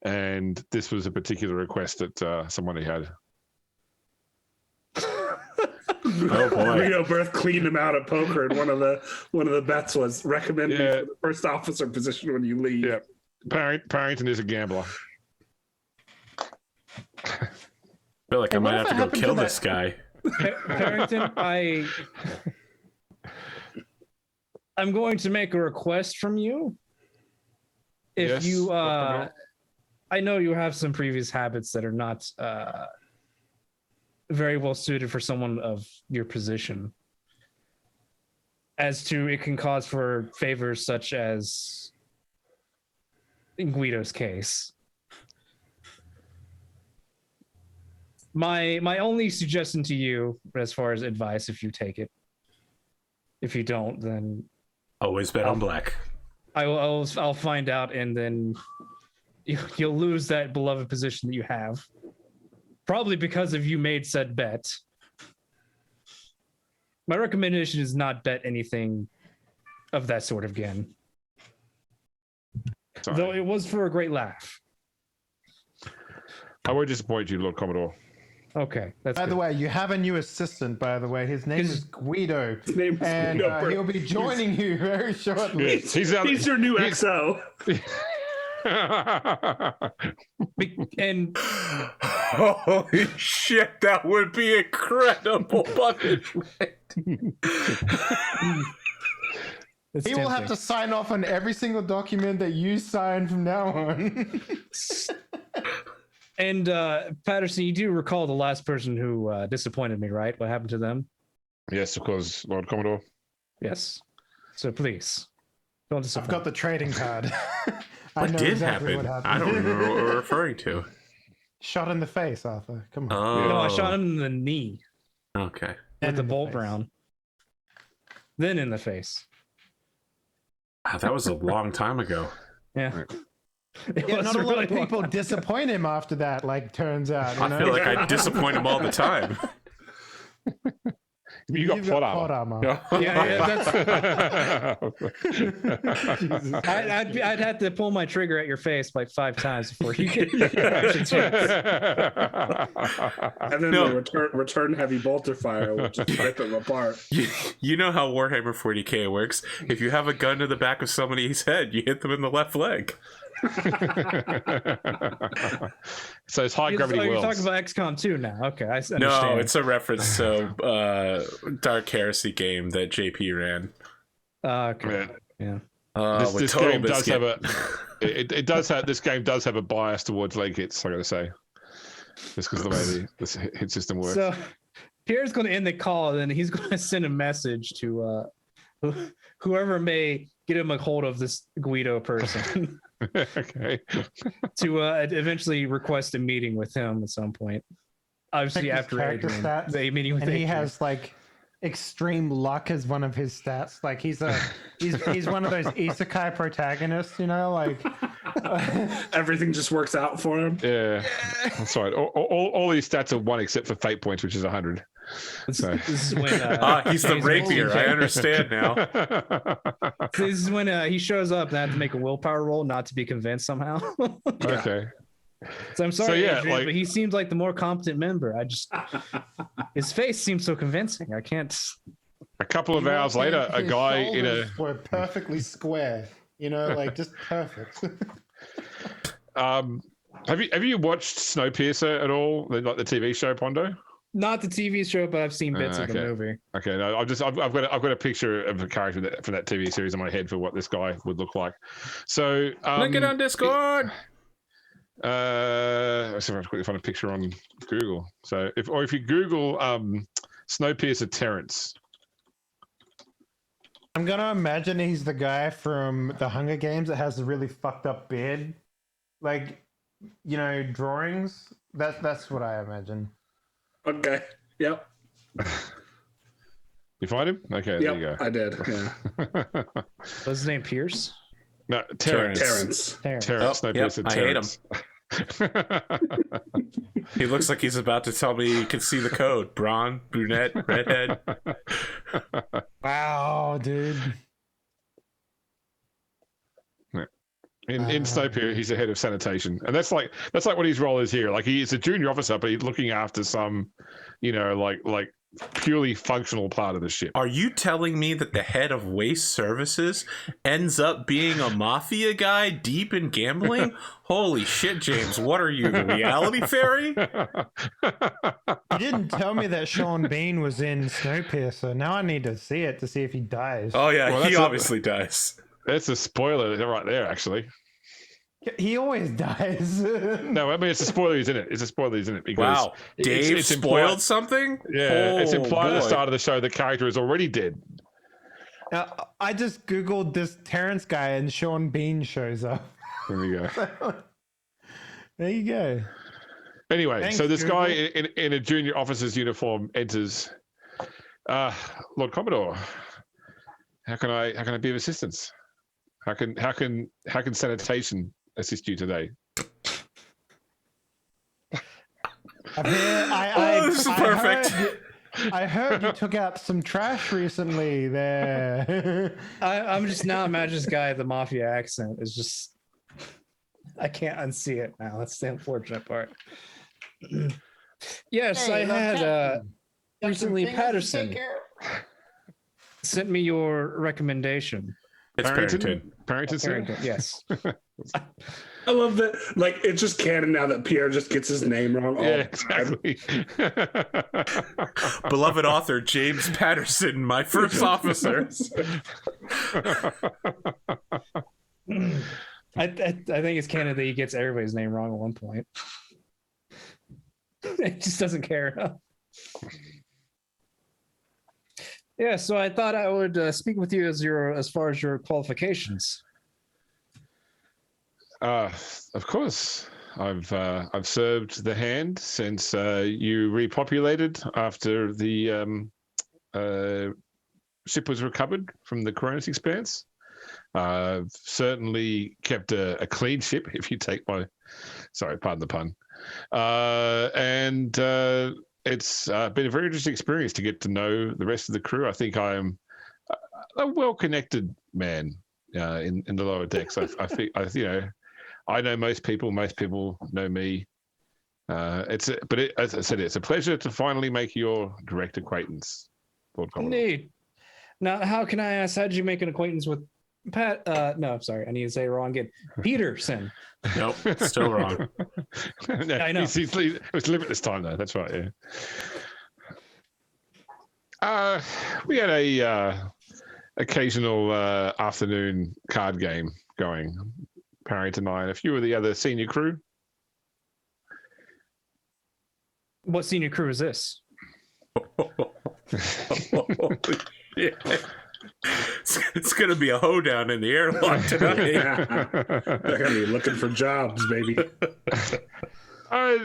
And this was a particular request that somebody had. Oh boy! Guido Berth cleaned him out at poker, and one of the bets was recommended for the first officer position when you leave. Yeah, Parrington is a gambler. I feel like I might have to go kill this guy. Parrington, I'm going to make a request from you. If you, I know you have some previous habits that are not very well suited for someone of your position. As to it can cause for favors such as in Guido's case. My only suggestion to you, as far as advice, if you take it, if you don't, then always bet on black. I'll find out, and then you'll lose that beloved position that you have, probably because of you made said bet. My recommendation is not bet anything of that sort again. Sorry. Though it was for a great laugh. I won't disappoint you, Lord Commodore. Okay. That's by good. the way, you have a new assistant, by the way. His name is Guido. His name is and Guido. He'll be joining you very shortly. He's your new XO. And holy shit, that would be incredible punishment. It's He will have tempting. to sign off on every single document that you sign from now on. And Patterson, you do recall the last person who disappointed me, right? What happened to them? Yes, of course, Lord Commodore. Yes. So please, don't I've disappoint. got the trading card. I What know did exactly happen? what happened. I don't remember what we're referring to. Shot in the face, Arthur. Come on. Oh, No, I shot him in the knee Okay. with And the in the bolt face. round. Then in the face. Wow, that was a long time ago. Yeah. It Yeah, was not a lot really of people long. disappoint him after that, like, turns out. You I know? feel like I disappoint him all the time. You got You've plot got armor. Yeah, that's. I'd have to pull my trigger at your face like 5 times before you get your action chance. And then No. the return heavy bolter fire will just rip him apart. You know how Warhammer 40K works. If you have a gun to the back of somebody's head, you hit them in the left leg. So it's high gravity You're worlds. talking about XCOM 2 now. Okay, I understand. No, it's a reference to Dark Heresy game that JP ran. Okay. Yeah. Yeah. This, With this Total game does Biscuit. have it does have this game does have a bias towards leg hits. I gotta say, just because of the way this hit system works. So Pierre's going to end the call, and then he's going to send a message to whoever may get him a hold of this Guido person Okay. to eventually request a meeting with him at some point. Obviously, Check his after character Adrian, stats, the meeting with and he Adrian. has like extreme luck as one of his stats. Like he's one of those isekai protagonists, you know, like Everything just works out for him. Yeah, that's right. All these stats are 1 except for fate points, which is 100. This So- is when He's the rapier. I understand now. this is when he shows up and I have to make a willpower roll not to be convinced somehow. Okay. So I'm sorry, yeah, Adrian, like- but he seems like the more competent member. His face seems so convincing. I can't. A couple of hours later, a His guy in a shoulders were perfectly square, you know, like just perfect. have you watched Snowpiercer at all? Like the TV show, Pondo? Not the TV show, but I've seen bits of the Okay. movie. Okay, no, I've got a picture of a character from that TV series in my head for what this guy would look like. So Link it on Discord. let's see if I can quickly find a picture on Google. So if you Google Snowpiercer Terrence. I'm gonna imagine he's the guy from the Hunger Games that has the really fucked up beard, like, you know, drawings. That's what I imagine. Okay. Yep. You find him? Okay, there you Yep. go. I did. Yeah. What's his name? Pierce? No, Terrence. Terrence. Terrence, Oh, yep, Snowpiercer I hate him. Terrence. He looks like he's about to tell me he can see the code. Brawn, brunette, redhead. Wow, dude. In Snowpiercer, he's the head of sanitation, and that's like what his role is here. Like he's a junior officer, but he's looking after some, you know, like purely functional part of the ship. Are you telling me that the head of waste services ends up being a mafia guy deep in gambling? Holy shit, James. What are you, the reality fairy? You didn't tell me that Sean Bean was in Snowpiercer. Now I need to see it to see if he dies. Oh, yeah, Well, he that's obviously does. That's a spoiler right there, actually. He always dies. No, I mean it's a spoiler. He's in it. It's a spoiler. He's in it because Wow, Dave it's spoiled implied- something? Yeah, it's Oh, implied at the boy. start of the show the character is already dead. I just Googled this Terrence guy and Sean Bean shows up. There you go. There you go. Anyway, Thanks, so this guy Google. in a junior officer's uniform enters. Lord Commodore, how can I be of assistance? How can sanitation assist you today? This is perfect. I heard you took out some trash recently there. I'm just now imagining this guy with the mafia accent is just. I can't unsee it now. That's the unfortunate part. Yes, I had recently Patterson sent me your recommendation. It's Parrington. Parrington, sir? Carrington, yes. I love that. Like, it's just canon now that Pierre just gets his name wrong. all Yeah, the time. exactly. Beloved author James Patterson, my first officer. I think it's canon that he gets everybody's name wrong at one point. It just doesn't care enough. Yeah, so I thought I would speak with you as far as your qualifications. Of course, I've served the hand since you repopulated after the ship was recovered from the Koronus Expanse. I've certainly kept a clean ship, if you take my, sorry, pardon the pun. And it's been a very interesting experience to get to know the rest of the crew. I think I am a well-connected man in the lower decks. I think I know most people know me. As I said, it's a pleasure to finally make your direct acquaintance, Lord Commodore. Indeed. Now, how can I ask? How did you make an acquaintance with Pat? No, sorry, I need to say it wrong again. Peterson. Nope, still wrong. No, I know. It was deliberate this time, though. That's right. Yeah. We had a occasional afternoon card game going. Parrington and I and a few of the other senior crew. What senior crew is this? Yeah. It's going to be a hoedown in the airlock tonight. They're going to be looking for jobs, baby. A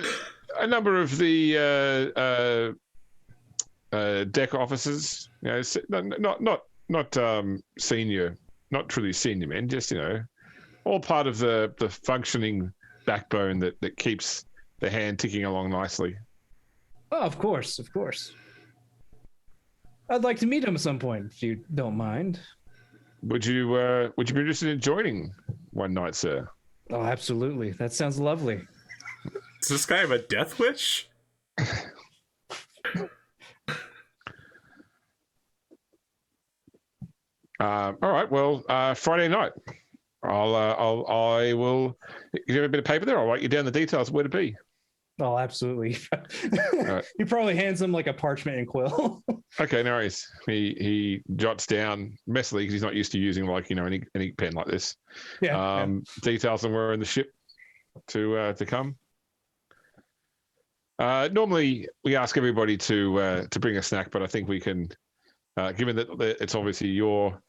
number of the deck officers, not senior, not truly senior men, just all part of the functioning backbone that keeps the hand ticking along nicely. Oh, of course. I'd like to meet him at some point, if you don't mind. Would you be interested in joining one night, sir? Oh, absolutely. That sounds lovely. Is this guy have a death wish? All right. Well, Friday night. I will. You have a bit of paper there? I'll write you down the details of where to be. Oh, absolutely. Right. He probably hands him like a parchment and quill. Okay, no worries. He jots down messily because he's not used to using an ink pen like this. Yeah. Details on where in the ship to come. Normally we ask everybody to bring a snack, but I think we can, given that it's obviously your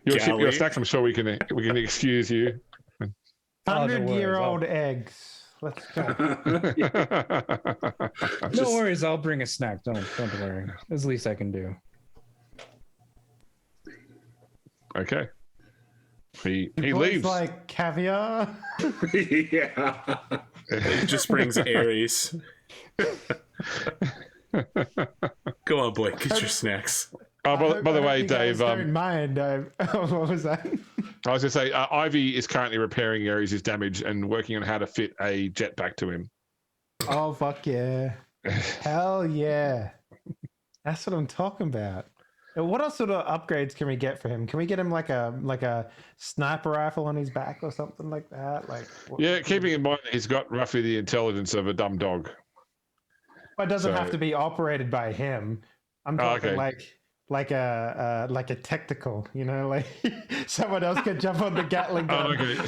ship, your snacks. I'm sure we can excuse you. 100-year-old eggs. Let's go. No worries, I'll bring a snack. Don't worry. That's the least I can do. Okay. He It's leaves. like caviar. Yeah. He just brings Aries. Go on, boy. Get your snacks. Oh, by the way, Dave. Don't mind. What was that? I was going to say, Ivy is currently repairing Ares' damage and working on how to fit a jetpack to him. Oh, fuck yeah. Hell yeah. That's what I'm talking about. What else sort of upgrades can we get for him? Can we get him like a sniper rifle on his back or something like that? Keeping in mind that he's got roughly the intelligence of a dumb dog. It doesn't have to be operated by him. I'm talking like a tactical, like someone else could jump on the Gatling gun. Oh, okay.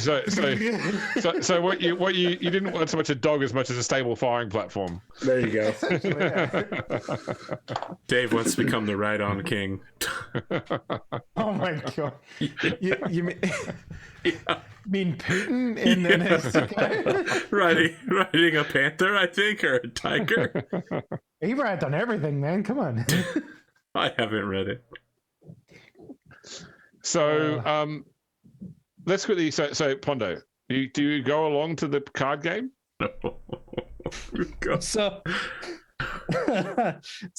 So what you didn't want so much a dog as much as a stable firing platform. There you go. Dave wants to become the ride-on king. Oh my god! You mean Putin in the next riding a panther, I think, or a tiger? He rides on everything, man. Come on. I haven't read it. So let's quickly. So Pondo, do you go along to the card game? So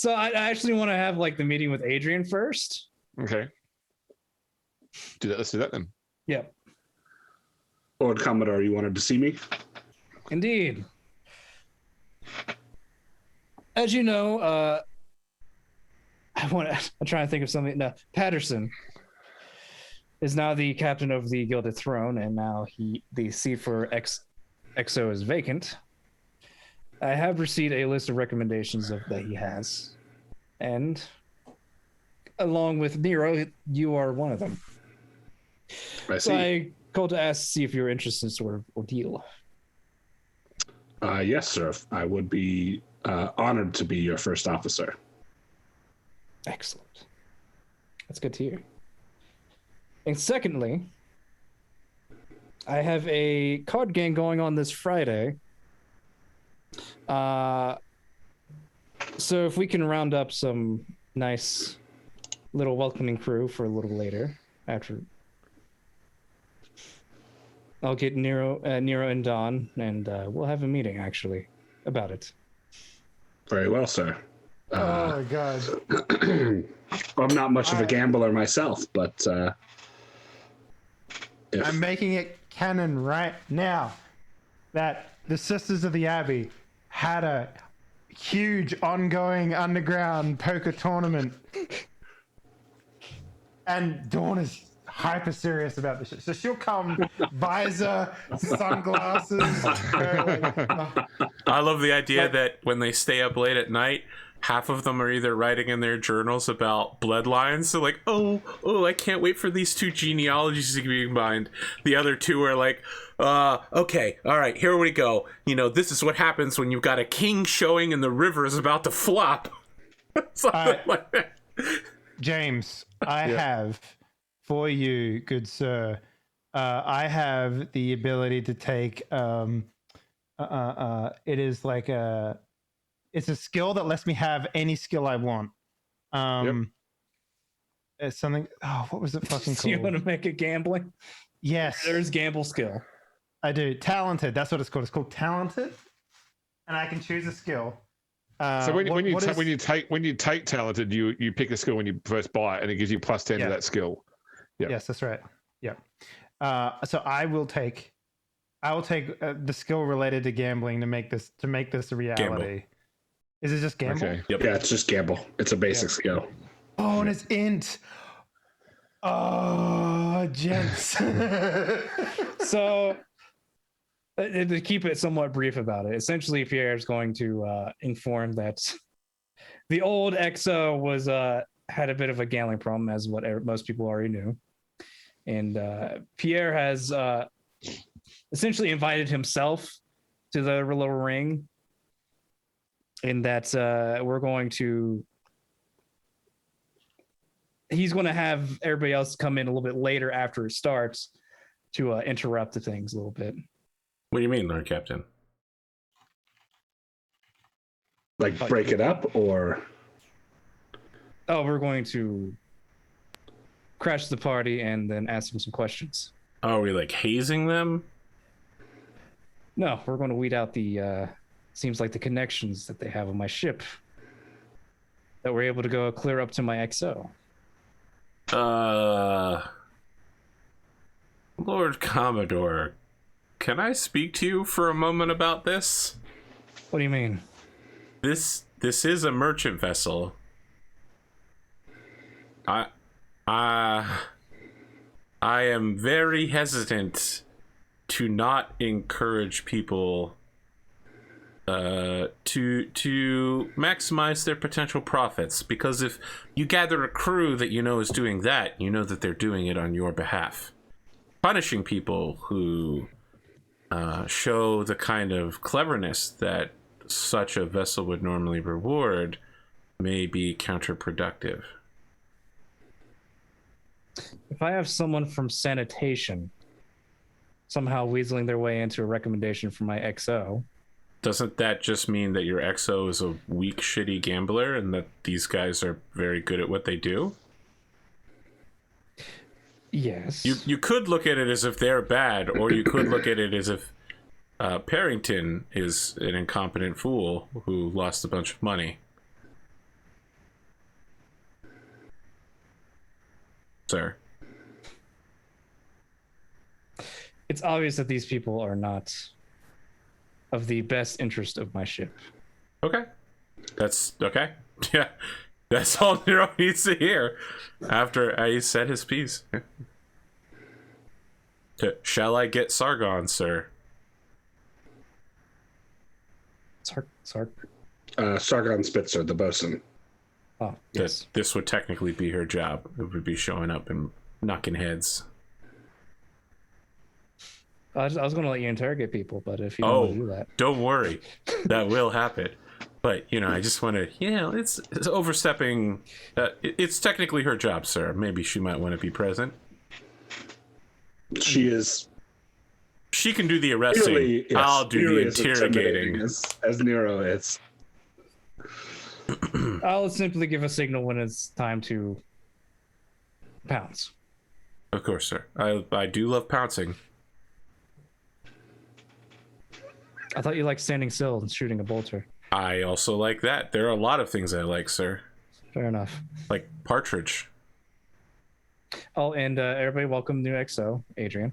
I actually want to have the meeting with Adrian first. Okay. Let's do that then. Yep. Lord Commodore, you wanted to see me? Indeed. As you know, I'm trying to think of something. No, Patterson is now the captain of the Gilded Throne, and now the seat for XO is vacant. I have received a list of recommendations that he has, and along with Nero, you are one of them. I So see. I called to ask to see if you're interested in sort of ordeal. Yes, sir. I would be honored to be your first officer. Excellent. That's good to hear. And secondly, I have a card game going on this Friday. So if we can round up some nice little welcoming crew for a little later, after I'll get Nero and Don, and we'll have a meeting actually about it. Very well, sir. Oh my god. I'm not much of a gambler myself, but I'm making it canon right now that the Sisters of the Abbey had a huge ongoing underground poker tournament. And Dawn is hyper serious about this shit. So she'll come, visor, sunglasses. I love the idea that when they stay up late at night, half of them are either writing in their journals about bloodlines. So like, oh, I can't wait for these two genealogies to be combined. The other two are like, okay, all right, here we go. You know, this is what happens when you've got a king showing and the river is about to flop. Something like that. James, I have for you, good sir. I have the ability to take. It is like it's a skill that lets me have any skill I want. It's something. Oh, what was it fucking So called? you want to make it gambling? Yes, There's gamble skill. I do. Talented. That's what it's called. It's called talented, and I can choose a skill. So when you take talented, you pick a skill when you first buy it, and it gives you plus 10 to that skill. Yeah. Yes, that's right. Yeah. So I will take the skill related to gambling to make this a reality. Gamble. Is it just gamble? Okay. Yep. yeah, it's just gamble. It's a basic skill. Oh, and it's int. Oh, gents. So to keep it somewhat brief about it, essentially Pierre is going to inform that the old XO was had a bit of a gambling problem, as what most people already knew, and Pierre has essentially invited himself to the little ring, in that he's going to have everybody else come in a little bit later after it starts to interrupt the things a little bit. What do you mean, Lord Captain? Like break it up, or Oh, we're going to crash the party and then ask them some questions. Are we like hazing them? No, we're going to weed out the seems like the connections that they have on my ship that we're able to go clear up to my XO. Lord Commodore, can I speak to you for a moment about this? What do you mean? This is a merchant vessel. I am very hesitant to not encourage people to maximize their potential profits, because if you gather a crew that you know is doing that, you know that they're doing it on your behalf. Punishing people who show the kind of cleverness that such a vessel would normally reward may be counterproductive. If I have someone from sanitation somehow weaseling their way into a recommendation for my XO, doesn't that just mean that your XO is a weak, shitty gambler and that these guys are very good at what they do? yes. You could look at it as if they're bad, or you could look at it as if Parrington is an incompetent fool who lost a bunch of money. Sir. It's obvious that these people are not of the best interest of my ship. Okay. That's okay. Yeah. That's all Nero needs to hear after I said his piece. Shall I get Sargon, sir? Sark. Sargon Spitzer, the bosun. Oh, yes. This would technically be her job. It would be showing up and knocking heads. I was going to let you interrogate people, but if you don't want to do that, don't worry, that will happen. But I just want to, it's overstepping. It's technically her job, sir. Maybe she might want to be present. She is. She can do the arresting. Really, yes, I'll do the interrogating. As Nero is. I'll simply give a signal when it's time to pounce. Of course, sir. I do love pouncing. I thought you liked standing still and shooting a bolter. I also like that. There are a lot of things I like, sir. Fair enough. Like partridge. Oh, and everybody welcome new XO, Adrian.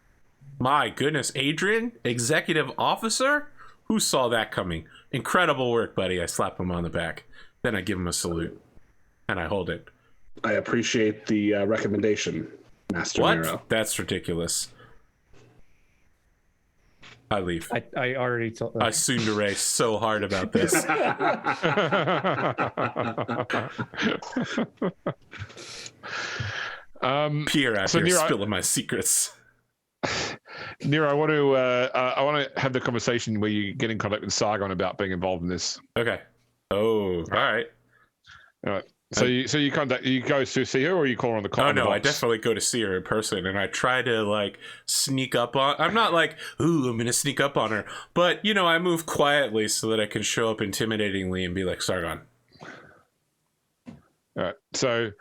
My goodness, Adrian, executive officer? Who saw that coming? Incredible work, buddy. I slap him on the back. Then I give him a salute. And I hold it. I appreciate the recommendation, Master Nero. What? That's ridiculous. I leave. I already told. I tsundere so hard about this. Pierre out here spilling my secrets. Nero, I want to have the conversation where you get in contact with Sargon about being involved in this. Okay. Oh, all right. All right. So you go to see her, or you call her on the call? Oh no, I definitely go to see her in person, and I try to sneak up on. I'm not like, ooh, I'm gonna sneak up on her, but I move quietly so that I can show up intimidatingly and be like, Sargon. All right. So,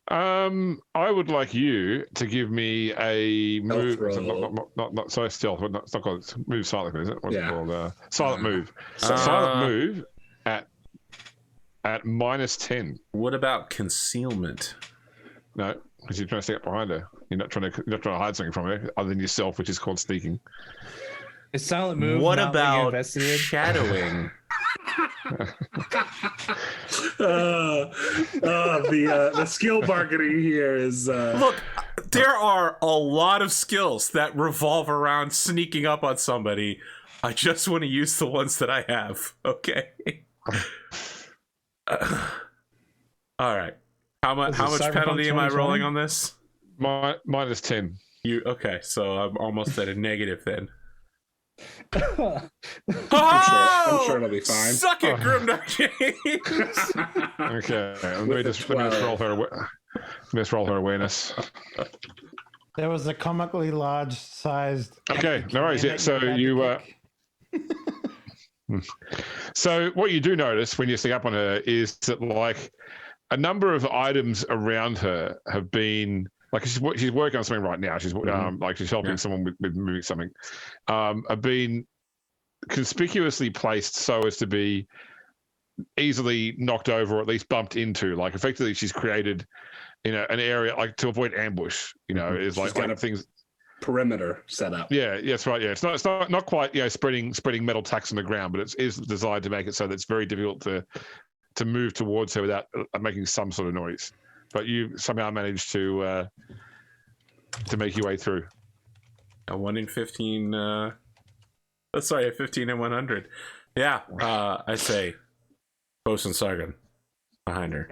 I would like you to give me a move. Not so stealth. It's not called move silently, is it? What's it called? Silent move. Silent move at -10. What about concealment? No, because you're trying to stay up behind her. You're not trying to hide something from her other than yourself, which is called sneaking. Is silent move? What about shadowing? The skill marketing here is. Look, there are a lot of skills that revolve around sneaking up on somebody. I just want to use the ones that I have. Okay. All right. How much penalty am I rolling on this? -10. Okay, so I'm almost at a negative then. I'm sure it'll be fine. Suck it, Grimdark James. Okay, let me just roll her. Let's roll her awareness. There was a comically large-sized. Okay, no worries. Yeah, so you. So what you do notice when you sneak up on her is that a number of items around her have been she's working on something right now. She's she's helping someone with moving something. Have been conspicuously placed so as to be easily knocked over or at least bumped into. Effectively, she's created an area to avoid ambush. Is things. Perimeter set up. Yeah, that's right. Yeah, it's not quite spreading metal tacks on the ground, but it is designed to make it so that it's very difficult to move towards her without making some sort of noise. But you somehow managed to make your way through. A 1 in 15. A 15 in 100. Yeah, I say, Bosun Sargon behind her.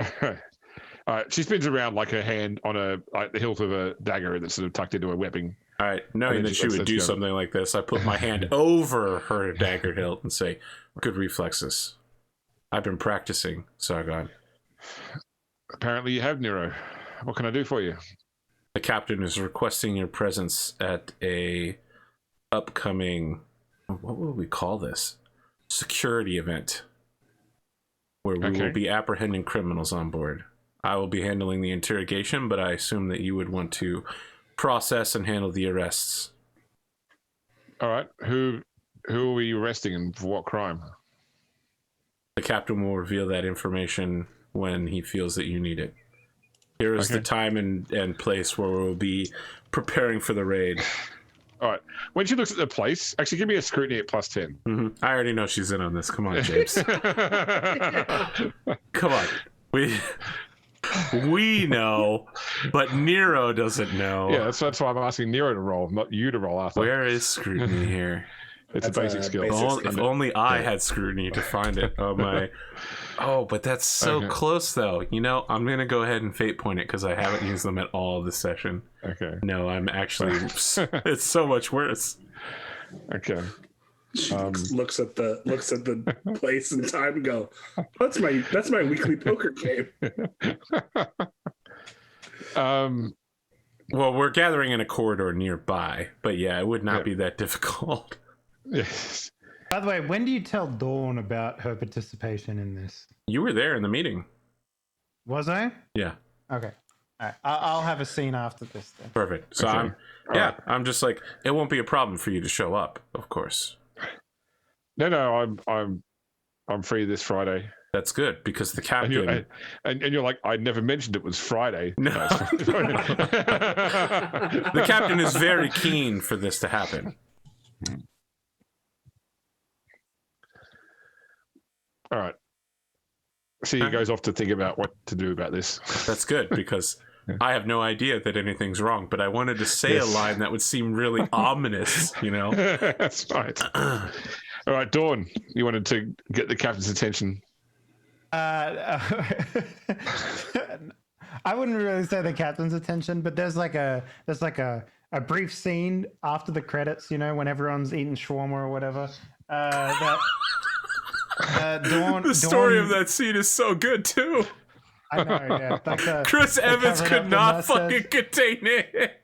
All right, she spins around her hand on the hilt of a dagger that's sort of tucked into a webbing. All right, knowing that she would do something like this, I put my hand over her dagger hilt and say, good reflexes. I've been practicing, Sargon. Apparently you have, Nero. What can I do for you? The captain is requesting your presence at a upcoming, what will we call this? Security event. Where we will be apprehending criminals on board. I will be handling the interrogation, but I assume that you would want to process and handle the arrests. All right. Who are we arresting and for what crime? The captain will reveal that information when he feels that you need it. Here is the time and place where we'll be preparing for the raid. All right. When she looks at the place, actually give me a scrutiny at +10. Mm-hmm. I already know she's in on this. Come on, James. Come on. We know, but Nero doesn't know. Yeah, that's why I'm asking Nero to roll, not you to roll after. Where is scrutiny here? It's a basic skill. If only I had scrutiny to find it. Oh, but that's so close, though. I'm going to go ahead and fate point it because I haven't used them at all this session. Okay. No, I'm actually... it's so much worse. Okay. She looks at the place and time and go, that's my weekly poker game. Well, we're gathering in a corridor nearby, but yeah, it would not be that difficult. Yes. By the way, when do you tell Dawn about her participation in this? You were there in the meeting. Was I? Yeah. Okay. All right. I'll have a scene after this then. Perfect. So Okay. I'm just like, it won't be a problem for you to show up, of course. No, I'm free this Friday. That's good because the captain. And you're like, I never mentioned it was Friday. No. The captain is very keen for this to happen. All right. So he goes off to think about what to do about this. That's good because I have no idea that anything's wrong, but I wanted to say a line that would seem really ominous, you know? That's right. All right, Dawn, you wanted to get the captain's attention. I wouldn't really say the captain's attention, but there's like a brief scene after the credits, you know, when everyone's eating shawarma or whatever. The story of that scene is so good too. I know, yeah. Like Chris Evans could not fucking contain it.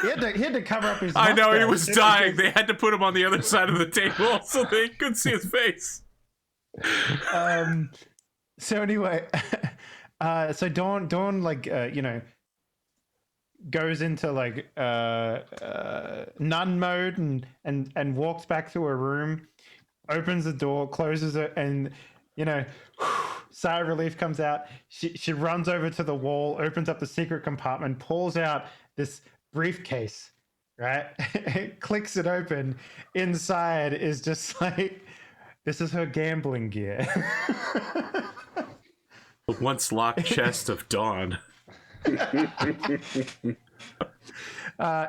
He had to cover up his I know, he mustache. was dying. They had to put him on the other side of the table so they couldn't see his face. So anyway, so Dawn like you know, goes into like nun mode and walks back to her room, opens the door, closes it, and you know, sigh of relief comes out. She runs over to the wall, opens up the secret compartment, pulls out this briefcase, right? Clicks it open. Inside is just like, this is her gambling gear. The once locked chest of Dawn.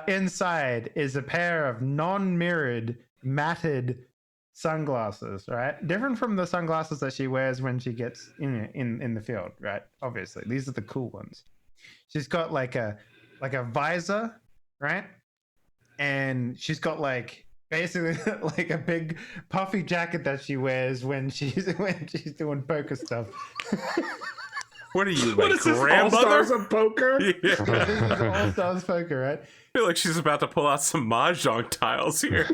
Inside is a pair of non-mirrored, matted sunglasses, right? Different from the sunglasses that she wears when she gets in the field, right? Obviously, these are the cool ones. She's got like a visor, right? And she's got like basically like a big puffy jacket that she wears when she's doing poker stuff. What are you, What like, is this, grandmother? All-Stars of Poker? Yeah. This is All-Stars poker, right? I feel like she's about to pull out some mahjong tiles here.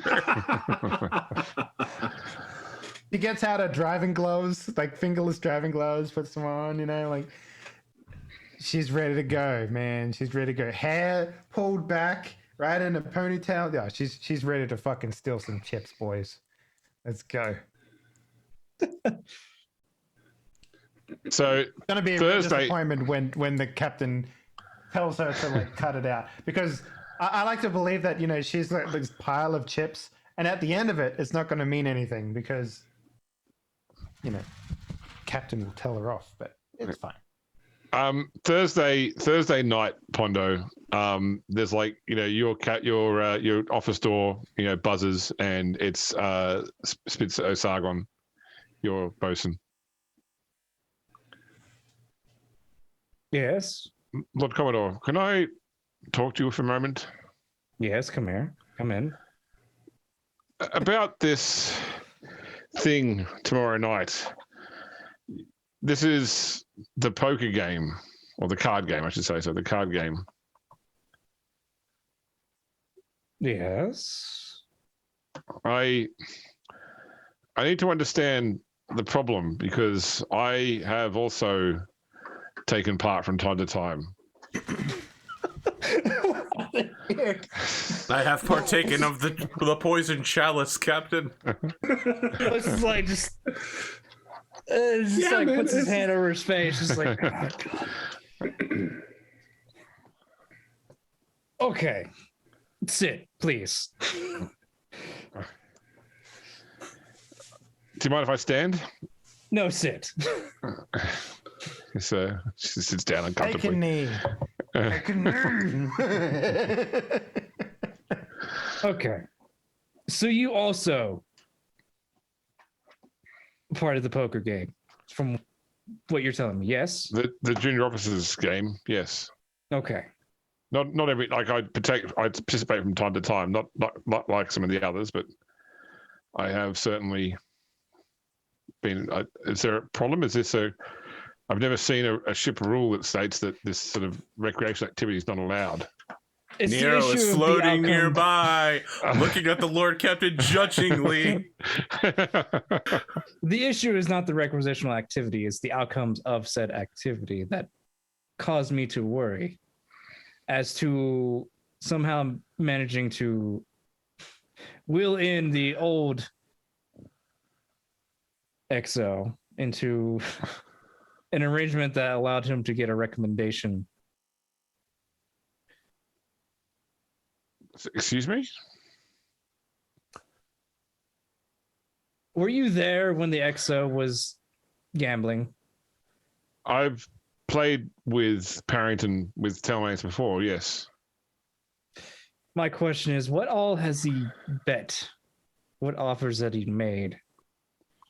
She gets out her driving gloves, like fingerless driving gloves, puts them on, you know, like she's ready to go, man. She's ready to go. Hair pulled back, right in a ponytail. Yeah, she's ready to fucking steal some chips, boys. Let's go. So It's gonna be a Thursday- disappointment when the captain tells her to like cut it out, because I like to believe that, you know, she's like this pile of chips, and at the end of it, it's not going to mean anything because, you know, captain will tell her off, but it's fine. Thursday night, Pondo. There's like, you know, your office door, you know, buzzes, and it's Spitz O'Sargon, your bosun. Yes. Lord Commodore, can I talk to you for a moment Yes, come here. Come in. about this thing tomorrow night? This is the poker game, or the card game, I should say. So the card game. Yes. I need to understand the problem, because I have also taken part from time to time. I have partaken of the poison chalice, Captain. It's just like Man, puts his hand over his face, just like, oh, God. Okay, sit, please. Do you mind if I stand? No, sit. So she sits down Take a uncomfortably. knee. Take a knee. Okay, so you also part of the poker game, from what you're telling me, yes? The junior officers game, yes. Okay. Not every like I participate from time to time. Not like some of the others, but I have certainly been. Is there a problem? Is this a? I've never seen a ship rule that states that this sort of recreational activity is not allowed. It's Nero the issue is of floating the outcome. nearby, looking at the Lord Captain judgingly. The issue is not the requisitional activity; it's the outcomes of said activity that caused me to worry as to somehow managing to will in the old XO into an arrangement that allowed him to get a recommendation. Excuse me? Were you there when the XO was gambling? I've played with Parrington with Telmates before, yes. My question is, what all has he bet? What offers that he made?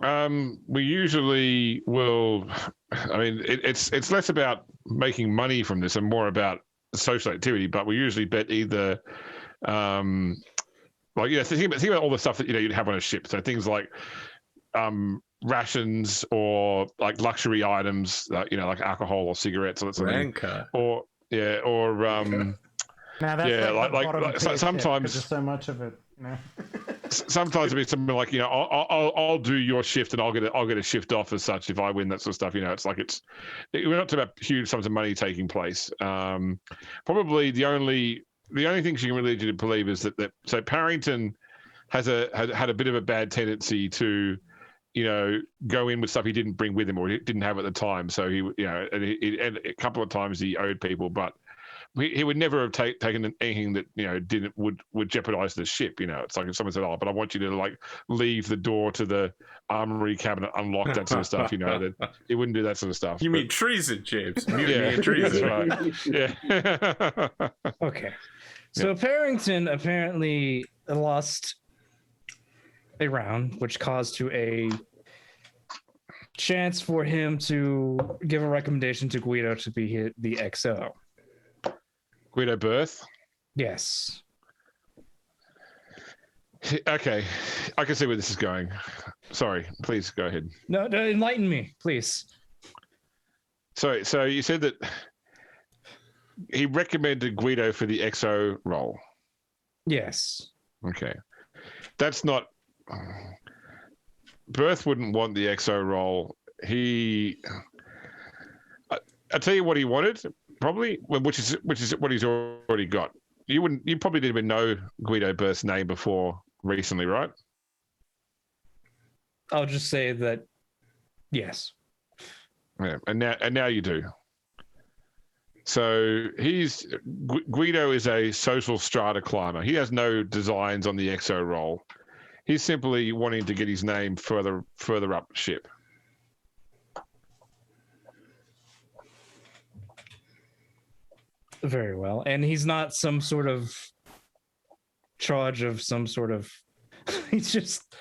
We usually will. I mean, it's less about making money from this and more about social activity. But we usually bet either, like think about all the stuff that you'd have on a ship. So things like rations or like luxury items, like alcohol or cigarettes or something. Or Now that's like sometimes there's so much of it. Sometimes it'll be something like I'll do your shift and I'll get a shift off as such if I win, that sort of stuff. We're not talking about huge sums of money taking place. Probably the only thing she can really lead you to believe is that so Parrington had a bit of a bad tendency to go in with stuff he didn't bring with him or he didn't have at the time. So he and a couple of times he owed people, but he would never have taken anything that would jeopardize the ship. It's like if someone said, "Oh, but I want you to leave the door to the armory cabinet unlocked," that sort of stuff. That he wouldn't do that sort of stuff. You mean treason, James? Mutiny and treason, right? Yeah. Okay, so Parrington apparently lost a round, which caused to a chance for him to give a recommendation to Guido to be the XO. Guido Birth? Yes. Okay. I can see where this is going. Sorry. Please go ahead. No, enlighten me, please. Sorry. So you said that he recommended Guido for the XO role. Yes. Okay. That's not... Birth wouldn't want the XO role. I'll tell you what he wanted... Probably, which is what he's already got. You probably didn't even know Guido Birth's name before recently, right? I'll just say that, yes. Yeah, and now you do. So Guido is a social strata climber. He has no designs on the XO role. He's simply wanting to get his name further up ship. Very well. And he's not some sort of charge of some sort of... He's just...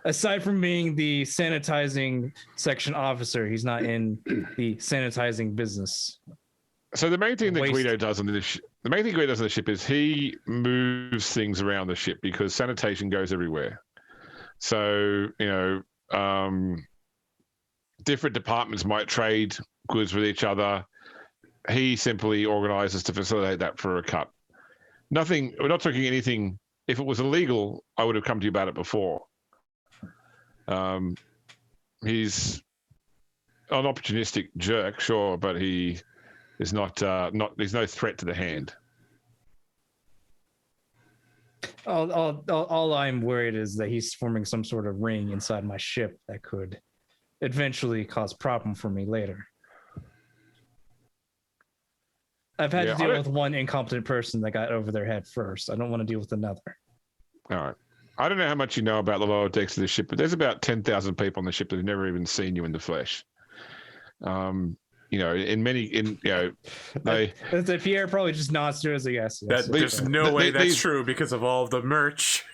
Aside from being the sanitizing section officer, he's not in the sanitizing business. So the main thing that Guido does on the ship is he moves things around the ship because sanitation goes everywhere. So, different departments might trade goods with each other. He simply organizes to facilitate that for a cut. We're not talking anything. If it was illegal, I would have come to you about it before. He's an opportunistic jerk, sure, but he is not, there's no threat to the hand. All I'm worried is that he's forming some sort of ring inside my ship that could eventually cause problem for me later. I've had to deal with one incompetent person that got over their head first. I don't want to deal with another. All right. I don't know how much you know about the lower decks of the ship, but there's about 10,000 people on the ship that have never even seen you in the flesh. Pierre probably just nods to it as a yes. There's no way that's true because of all of the merch.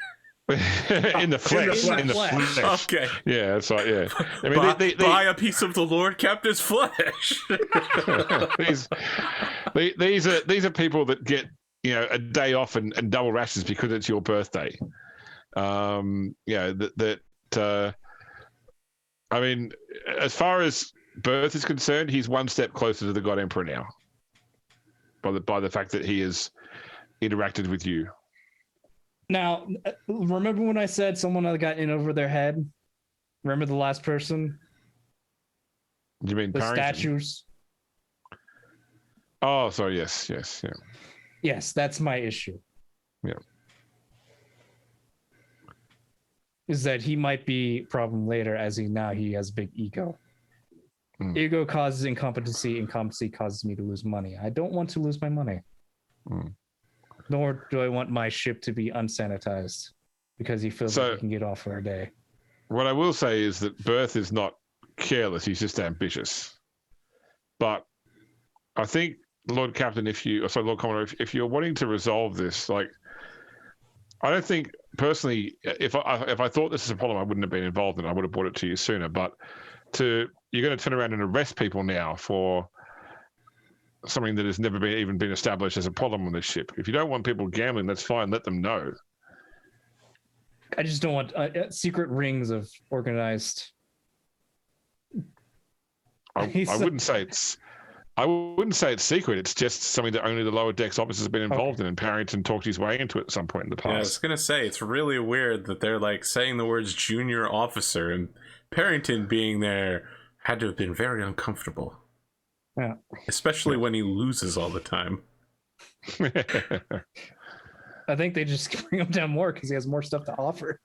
in the flesh. In the flesh. Okay. Yeah, that's right. Yeah. I mean, buy a piece of the Lord Captain's flesh. these are people that get a day off and double rations because it's your birthday. I mean, as far as birth is concerned, he's one step closer to the God Emperor now. By the fact that he has interacted with you. Now, remember when I said someone got in over their head? Remember the last person? Do you mean the Parrington? Statues? Oh, sorry. Yes. Yeah. Yes, that's my issue. Yeah. Is that he might be a problem later, as he has big ego. Ego causes incompetency. Incompetency causes me to lose money. I don't want to lose my money. Nor do I want my ship to be unsanitized because he feels like he can get off for a day. What I will say is that Birth is not careless. He's just ambitious. But I think, Lord Captain, Lord Commodore, if you're wanting to resolve this, I don't think personally, if I thought this is a problem, I wouldn't have been involved in it. I would have brought it to you sooner. But you're going to turn around and arrest people now for something that has never been established as a problem on this ship. If you don't want people gambling, that's fine. Let them know. I just don't want secret rings of organized. I wouldn't say it's secret. It's just something that only the lower decks officers have been involved in, and Parrington talked his way into it at some point in the past. Yeah, I was gonna say it's really weird that they're saying the words junior officer, and Parrington being there had to have been very uncomfortable. Yeah, especially when he loses all the time. I think they just bring him down more because he has more stuff to offer.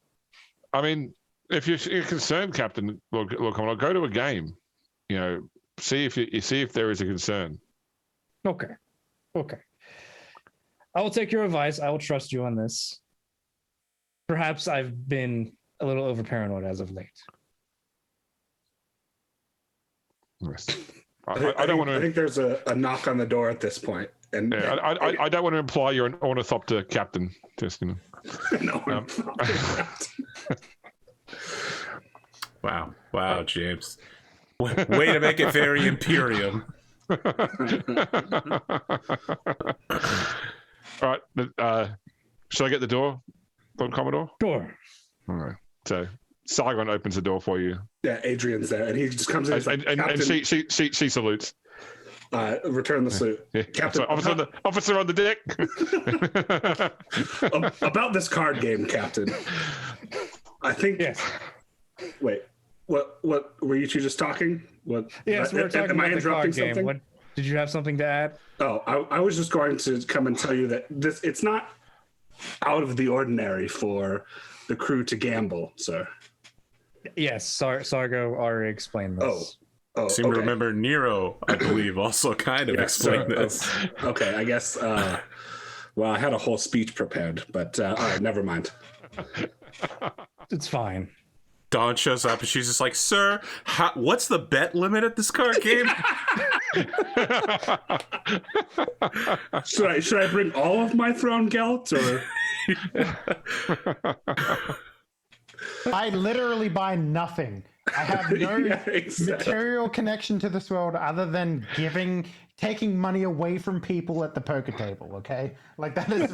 I mean, if you're concerned, Captain, look, I'll go to a game. See if there is a concern. Okay. I will take your advice. I will trust you on this. Perhaps I've been a little over paranoid as of late. Yes. I think there's a knock on the door at this point, and I don't want to imply you're an ornithopter captain. Just no. Wow, James. Way to make it very Imperium. All right, should I get the door, Lord Commodore? Sure. All right. So Sargon opens the door for you. Yeah, Adrian's there, and he just comes in and she salutes. Return the salute. Yeah. Captain, officer on the deck. About this card game, Captain. I think. Yes. Wait. What were you two just talking? What? Yes, we were talking about the card game. What, did you have something to add? Oh, I was just going to come and tell you that it's not out of the ordinary for the crew to gamble, sir. Yes, Sargo already explained this. Oh, seem to remember Nero, I believe, also kind of explained this. Okay, I guess. Well, I had a whole speech prepared, but all right, never mind. It's fine. Dawn shows up and she's just like, "Sir, what's the bet limit at this card game?" Should I bring all of my throne gelt, or? I literally buy nothing. I have no material connection to this world other than taking money away from people at the poker table. Okay, that is.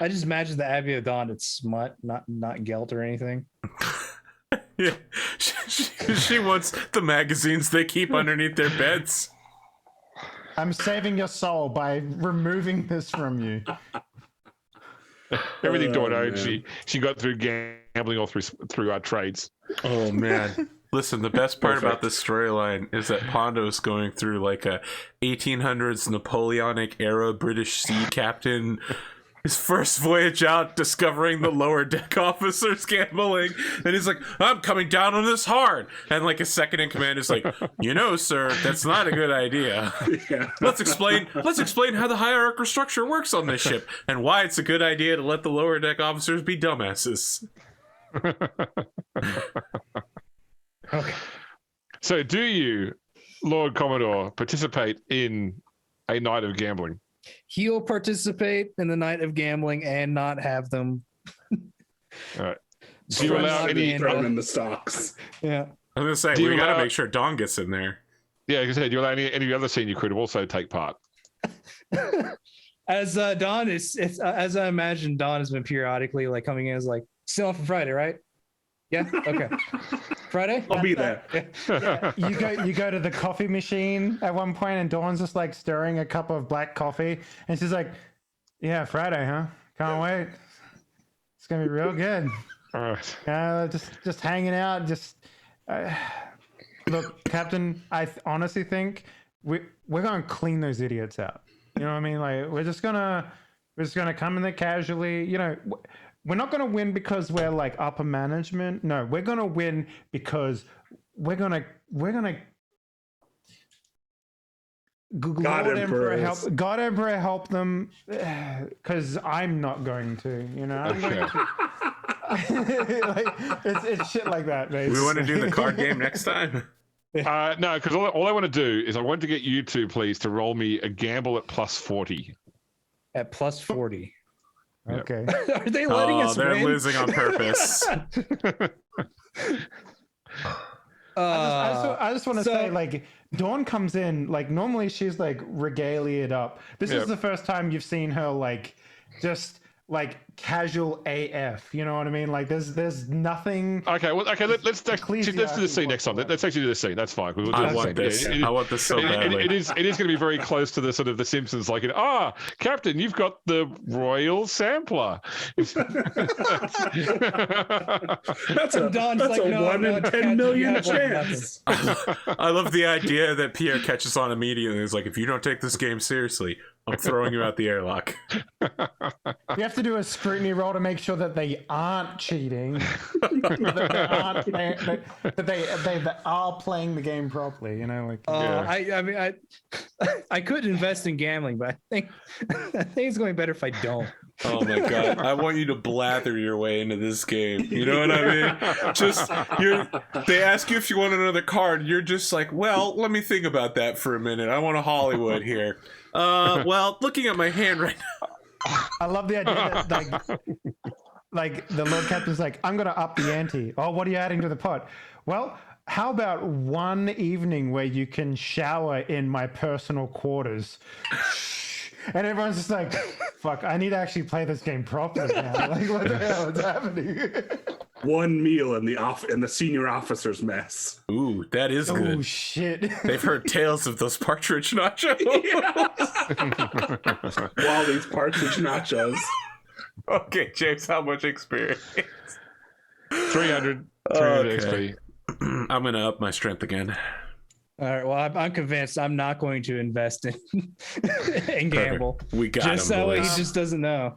I just imagine the Abbey of Dawn. It's smut, not gelt or anything. Yeah, she wants the magazines they keep underneath their beds. I'm saving your soul by removing this from you. Everything Dawn owned, she got through gambling all through our trades. Oh man. Listen, the best part about this storyline is that Pondo's going through a 1800s Napoleonic era British sea captain. His first voyage out, discovering the lower deck officers gambling, and he's like, "I'm coming down on this hard." And his second in command is like, "Sir, that's not a good idea. Yeah. Let's explain how the hierarchical structure works on this ship, and why it's a good idea to let the lower deck officers be dumbasses." Okay. So, do you, Lord Commodore, participate in a night of gambling? He'll participate in the night of gambling and not have them. All right. Do you allow any? Thrown in the stocks. Yeah. I was gonna say we gotta make sure Dawn gets in there. Yeah, like I said, do you allow any other senior crew to also take part? As Dawn is, as I imagine, Dawn has been periodically like coming in as like, still on for Friday, right? Yeah. Okay. Friday. I'll be there. Yeah. You go to the coffee machine at one point, and Dawn's just like stirring a cup of black coffee, and she's like, "Yeah, Friday, huh? Can't wait. It's gonna be real good. All right. Just hanging out. Just look, Captain. I honestly think we're gonna clean those idiots out. You know what I mean? Like we're just gonna come in there casually. You know." We're not going to win because we're like upper management. No, we're going to win because we're going to God Emperor help them, because I'm not going to, you know. I'm going to, like, it's shit like that, mate. We want to do the card game next time. No, because all I want to do is I want to get you two, please, to roll me a gamble at +40. At +40. Okay. Are they letting us they're win? losing on purpose. I just want to say, like, Dawn comes in, like, normally she's like regaliaed up. This is the first time you've seen her like just like casual AF. You know what I mean? Like, there's nothing. Okay, well, okay. Let's do the scene next time. Let's actually do the scene. That's fine. We'll do I want this. I want this so badly. It is going to be very close to the sort of the Simpsons. Like, Captain, you've got the royal sampler. That's a like, no, 1 in 10 million chance. I love the idea that Pierre catches on immediately. He's like, if you don't take this game seriously, I'm throwing you out the airlock. You have to do a scrutiny roll to make sure that they aren't cheating, that they are playing the game properly. You know, like. I could invest in gambling, but I think it's going better if I don't. Oh my god! I want you to blather your way into this game. You know what I mean? They ask you if you want another card. You're just like, well, let me think about that for a minute. I want a Hollywood here. Well, looking at my hand right now. I love the idea that like the Lord Captain's like, I'm gonna up the ante. Oh, what are you adding to the pot? Well, how about one evening where you can shower in my personal quarters? And everyone's just like, fuck, I need to actually play this game properly now. Like, what the hell is happening? One meal in the senior officer's mess. Ooh, that is good. Oh, shit. They've heard tales of those partridge nachos. Wally's partridge nachos. Okay, James, how much experience? 300 Okay. XP. I'm going to up my strength again. All right. Well, I'm convinced I'm not going to invest in and gamble. Perfect. We got just him, that way he boys. just doesn't know.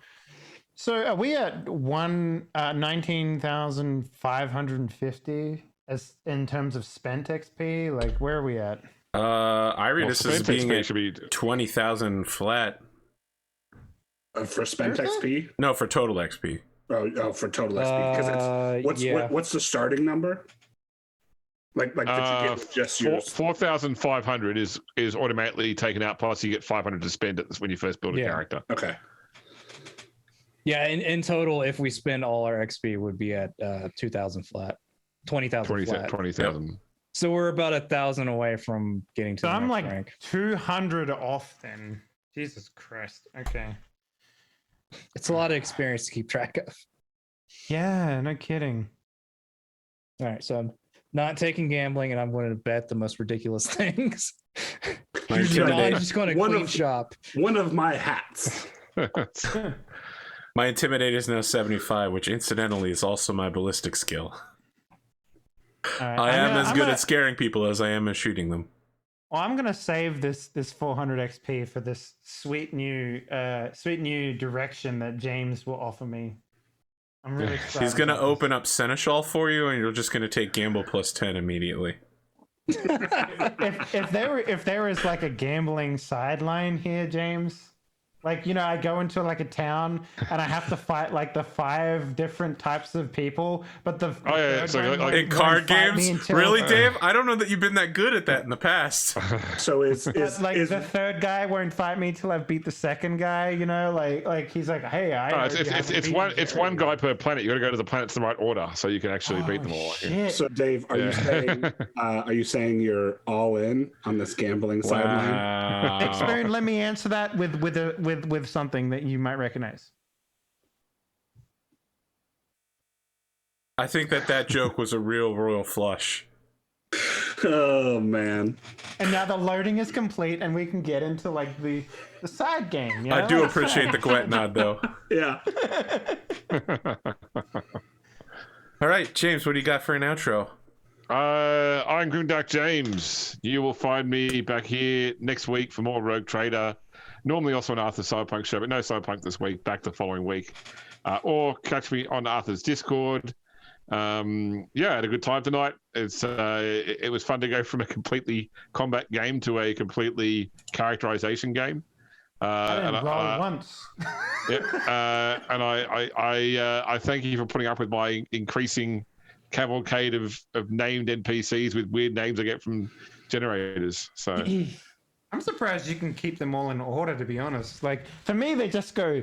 So are we at 19,550 as in terms of spent XP? Like, where are we at? I read this as being at should be 20,000 flat. For spent XP? No, for total XP. Oh, for total XP. Because it's what's the starting number? Like did you get just yours? 4,500 is automatically taken out. Plus, you get 500 to spend it when you first build a character. Okay. Yeah, in total, if we spend all our XP, would be at 2,000 flat, 20,000 flat. 20,000. Yep. So we're about 1,000 away from getting to So the I'm next like rank. 200 off then. Jesus Christ. Okay. It's a lot of experience to keep track of. Yeah, no kidding. All right, so I'm not taking gambling, and I'm going to bet the most ridiculous things. My I'm intimidate- just going to clean shop. One of my hats. My intimidate is now 75, which incidentally is also my ballistic skill. All right, I am as good gonna, at scaring people as I am at shooting them. Well, I'm gonna save this 400 XP for this sweet new direction that James will offer me. I'm really excited. He's going to about open up Seneschal for you, and you're just going to take Gamble plus 10 immediately. this. If there is like a gambling sideline here, James, Like, you know, I go into like a town and I have to fight like the 5 different types of people, but the third one in won't card fight me games. until- Really, Dave? I don't know that you've been that good at that in the past. So the third guy won't fight me till I've beat the second guy. You know, like he's like, hey, it's one guy per planet. You got to go to the planets in the right order so you can actually beat them all. Shit. So, Dave, are you saying you're all in on this gambling sideline? Spoon, let me answer that with something that you might recognize. I think that joke was a real royal flush. Oh man! And now the loading is complete, and we can get into like the side game. You know? I do appreciate the Gwent nod, though. Yeah. All right, James, what do you got for an outro? I'm Grimdark James. You will find me back here next week for more Rogue Trader. Normally also on Arthur's Cyberpunk show, but no Cyberpunk this week. Back the following week. Or catch me on Arthur's Discord. I had a good time tonight. It was fun to go from a completely combat game to a completely characterization game. I didn't roll once. And I thank you for putting up with my increasing cavalcade of named NPCs with weird names I get from generators. So I'm surprised you can keep them all in order, to be honest. Like, for me, they just go,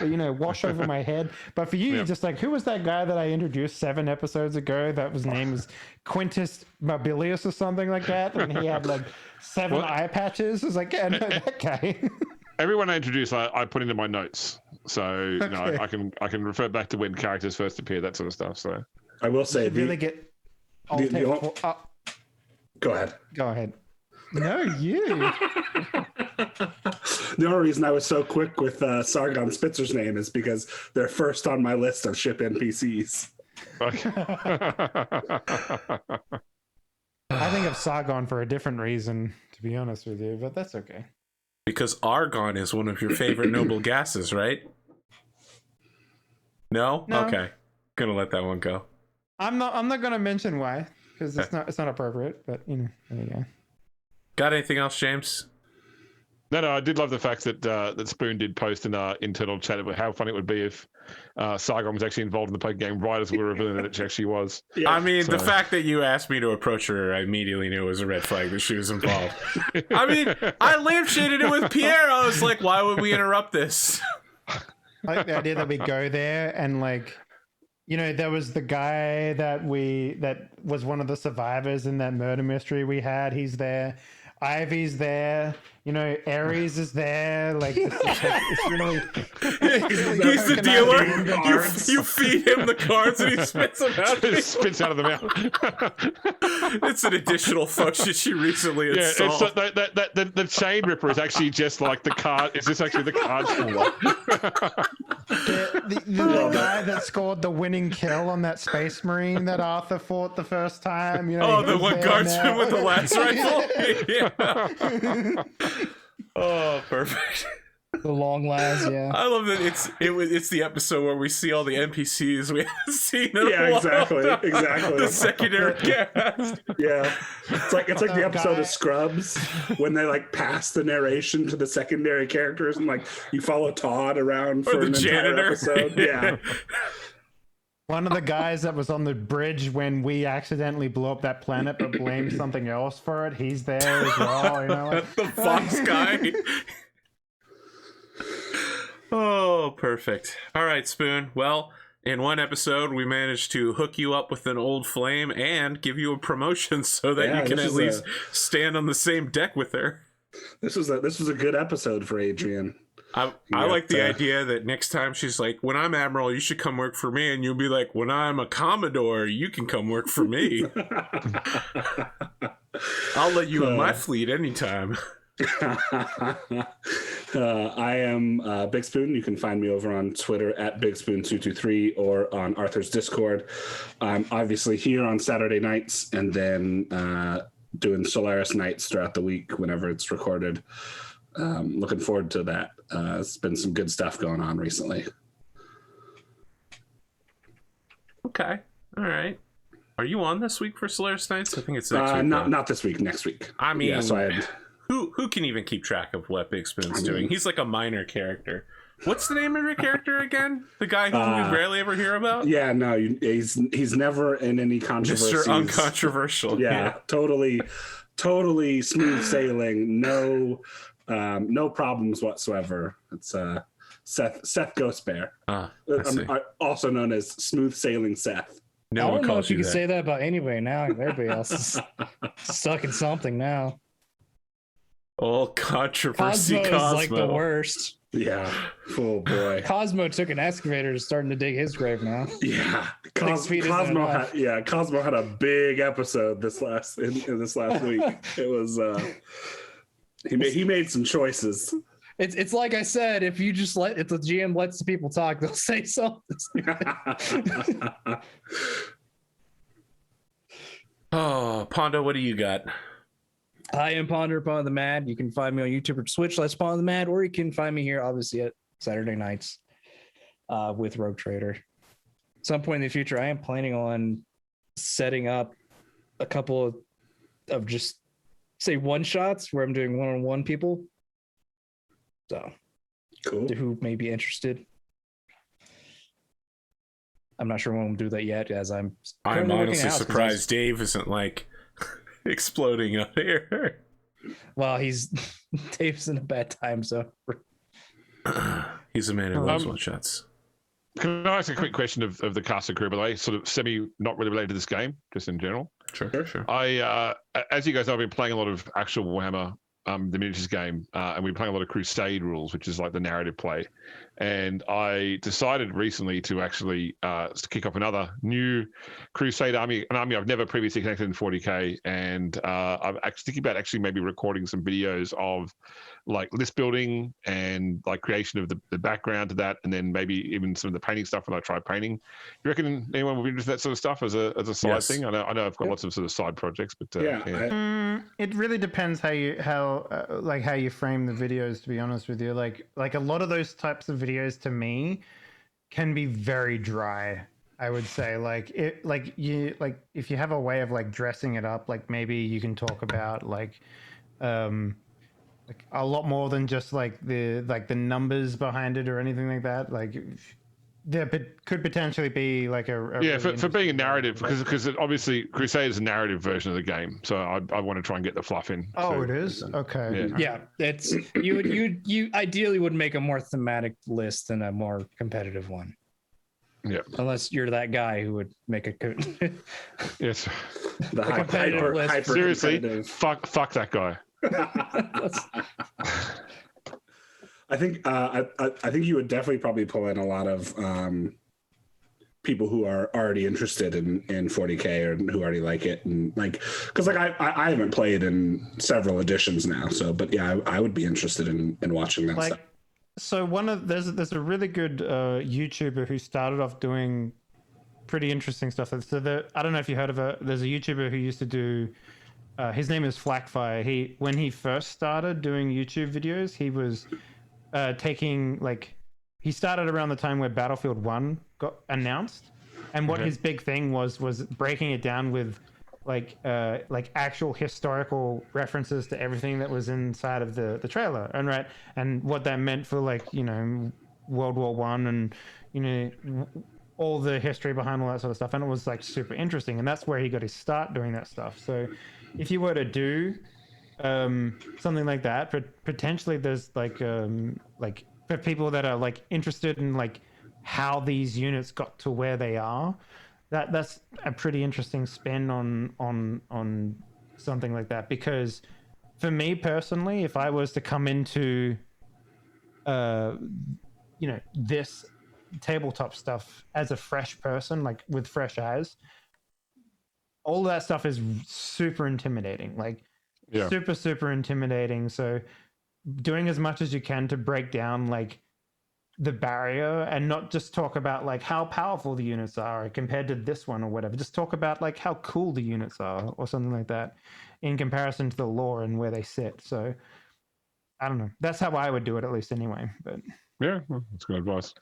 you know, wash over my head. But for you, you're just like, who was that guy that I introduced 7 episodes ago that was name was Quintus Mobilius or something like that? And he had like 7 eye patches. I was like, yeah, no, that guy. Everyone I introduce, I put into my notes. So, you know, I can refer back to when characters first appear, that sort of stuff. So I will say, really get. Go ahead. Go ahead. No, you. The only reason I was so quick with Sargon Spitzer's name is because they're first on my list of ship NPCs. Okay. I think of Sargon for a different reason, to be honest with you, but that's okay. Because argon is one of your favorite noble gases, right? No? Okay. Gonna let that one go. I'm not gonna mention why, because it's not appropriate, but you know, there you go. Got anything else, James? No, I did love the fact that that Spoon did post in our internal chat about how funny it would be if Sargon was actually involved in the play game right as we were revealing that it actually was. Yeah. I mean, the fact that you asked me to approach her, I immediately knew it was a red flag that she was involved. I mean, I lampshaded it with Pierre. I was like, why would we interrupt this? I like the idea that we go there and like, you know, there was the guy that was one of the survivors in that murder mystery we had. He's there. Ivy's there. You know, Ares is there. Like, it's really. He's the dealer. You feed him the cards and he spits them out. Spits out of the mouth. It's an additional function she recently installed. It's the chain ripper is actually just like the card. It's just actually the card puller. The guy that scored the winning kill on that Space Marine that Arthur fought the first time. You know, the one guardsman with the lance rifle. Yeah. Oh, perfect. The long last, yeah. I love that it's the episode where we see all the NPCs we haven't seen in a while. Exactly. The secondary cast. Yeah. It's like the episode of Scrubs when they like pass the narration to the secondary characters and like you follow Todd around for the an janitor. entire episode. Yeah. One of the guys that was on the bridge when we accidentally blew up that planet but blamed something else for it, he's there as well. You know, like... The Fox guy. Oh, perfect. All right, Spoon. Well, in one episode, we managed to hook you up with an old flame and give you a promotion so that you can at least stand on the same deck with her. This was a good episode for Adrian. I like the idea that next time she's like, when I'm Admiral, you should come work for me. And you'll be like, when I'm a Commodore, you can come work for me. I'll let you in my fleet anytime. I am Big Spoon. You can find me over on Twitter at BigSpoon223 or on Arthur's Discord. I'm obviously here on Saturday nights and then doing Solaris nights throughout the week whenever it's recorded. Looking forward to that. It's been some good stuff going on recently. Okay. All right. Are you on this week for Solaris Nights? I think it's next week. Not this week, next week. I mean, yeah, so I had who can even keep track of what Big Spoon's doing? He's like a minor character. What's the name of your character again? The guy who we rarely ever hear about? Yeah, no, he's never in any controversies. Mr. Uncontroversial. Yeah, totally smooth sailing. No problems whatsoever. It's Seth Ghost Bear, also known as Smooth Sailing Seth. I don't know if you can say that about anybody now. Everybody else is stuck in something now. All controversy. Cosmo is like the worst. Yeah. Oh boy. Cosmo took an excavator to starting to dig his grave now. Yeah. Cosmo had a big episode this last week. It was he made some choices. It's like I said, if the GM lets the people talk, they'll say something. Oh, Pondo, what do you got? I am Ponder Upon the Mad. You can find me on YouTube or Twitch, Let's Ponder the Mad, or you can find me here, obviously, at Saturday nights with Rogue Trader. At some point in the future, I am planning on setting up a couple of just, say, one-shots where I'm doing one-on-one people. So, cool. Who may be interested. I'm not sure when we'll do that yet, as I'm honestly surprised Dave isn't like exploding up here. Well, Dave's in a bad time, so he's a man who loves one shots. Can I ask a quick question of the cast and crew, but I sort of not really related to this game, just in general? Sure. I, as you guys know, I've been playing a lot of actual Warhammer, the miniatures game, and we've been playing a lot of Crusade rules, which is like the narrative play. And I decided recently to actually kick off another new Crusade army, an army I've never previously connected in 40K. And I'm actually thinking about maybe recording some videos of like list building and like creation of the background to that, and then maybe even some of the painting stuff when I try painting. You reckon anyone will be interested in that sort of stuff as a side thing? I know I've got lots of sort of side projects, but it really depends how you frame the videos, to be honest with you. Like a lot of those types of videos to me can be very dry, I would say. If you have a way of like dressing it up, like maybe you can talk about like a lot more than just like the numbers behind it or anything like that. Like there could potentially be like a really for being a narrative, because obviously Crusade is a narrative version of the game, so I want to try and get the fluff in. It is okay. Yeah, it's you ideally would make a more thematic list than a more competitive one. Yeah, unless you're that guy who would make a yes, the competitive list. Seriously, fuck that guy. I think you would definitely probably pull in a lot of people who are already interested in 40K or who already like it, and like because like I haven't played in several editions now, so but yeah, I would be interested in watching that stuff. So there's a really good YouTuber who started off doing pretty interesting stuff. So I don't know if you heard of it. There's a YouTuber who used to do. His name is Flackfire. When he first started doing YouTube videos, he was he started around the time where Battlefield 1 got announced, and what his big thing was breaking it down with like actual historical references to everything that was inside of the trailer, and what that meant for World War One and all the history behind all that sort of stuff, and it was like super interesting, and that's where he got his start doing that stuff. So if you were to do something like that, potentially there's like for people that are like interested in like how these units got to where they are, that's a pretty interesting spin on something like that. Because for me personally, if I was to come into this tabletop stuff as a fresh person, like with fresh eyes, all of that stuff is super intimidating, super intimidating. So doing as much as you can to break down like the barrier and not just talk about like how powerful the units are compared to this one or whatever, just talk about like how cool the units are or something like that in comparison to the lore and where they sit. So I don't know, that's how I would do it, at least anyway. But yeah, that's good advice.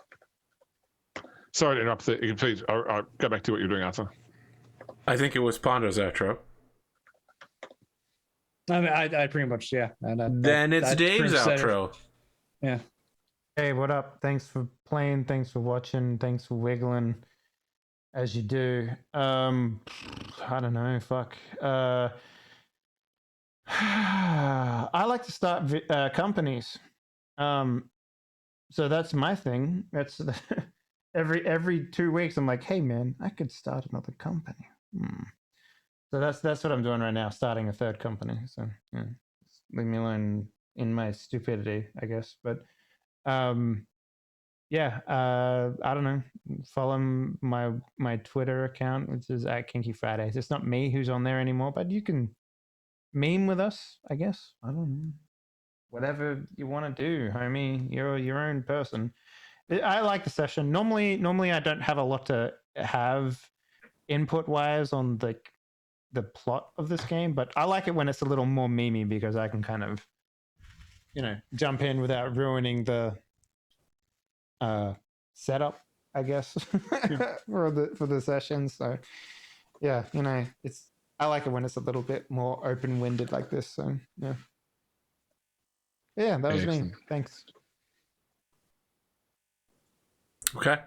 Sorry to interrupt. You can please go back to what you're doing, Arthur. I think it was Pondo's outro. I mean, I pretty much, yeah. Then it's Dave's outro. Yeah. Hey, what up? Thanks for playing. Thanks for watching. Thanks for wiggling as you do. I don't know. Fuck. I like to start companies. So that's my thing. That's every 2 weeks. I'm like, hey man, I could start another company. So that's what I'm doing right now, starting a third company. So yeah, leave me alone in my stupidity, I guess. But yeah, I don't know. Follow my Twitter account, which is @KinkyFridays. It's not me who's on there anymore, but you can meme with us, I guess. I don't know. Whatever you want to do, homie. You're your own person. I like the session. Normally I don't have a lot to have input wise on the plot of this game, but I like it when it's a little more memey because I can kind of, jump in without ruining the setup, I guess, for the session. So yeah, I like it when it's a little bit more open-winded like this. So yeah. Yeah, that was me. Thanks. Okay.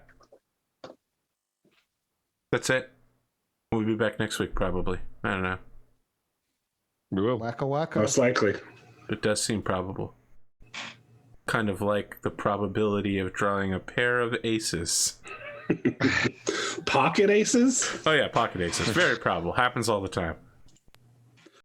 That's it. We'll be back next week, probably. I don't know. We will. Waka waka. Most likely. It does seem probable. Kind of like the probability of drawing a pair of aces. Pocket aces? Oh, yeah, pocket aces. Very probable. Happens all the time.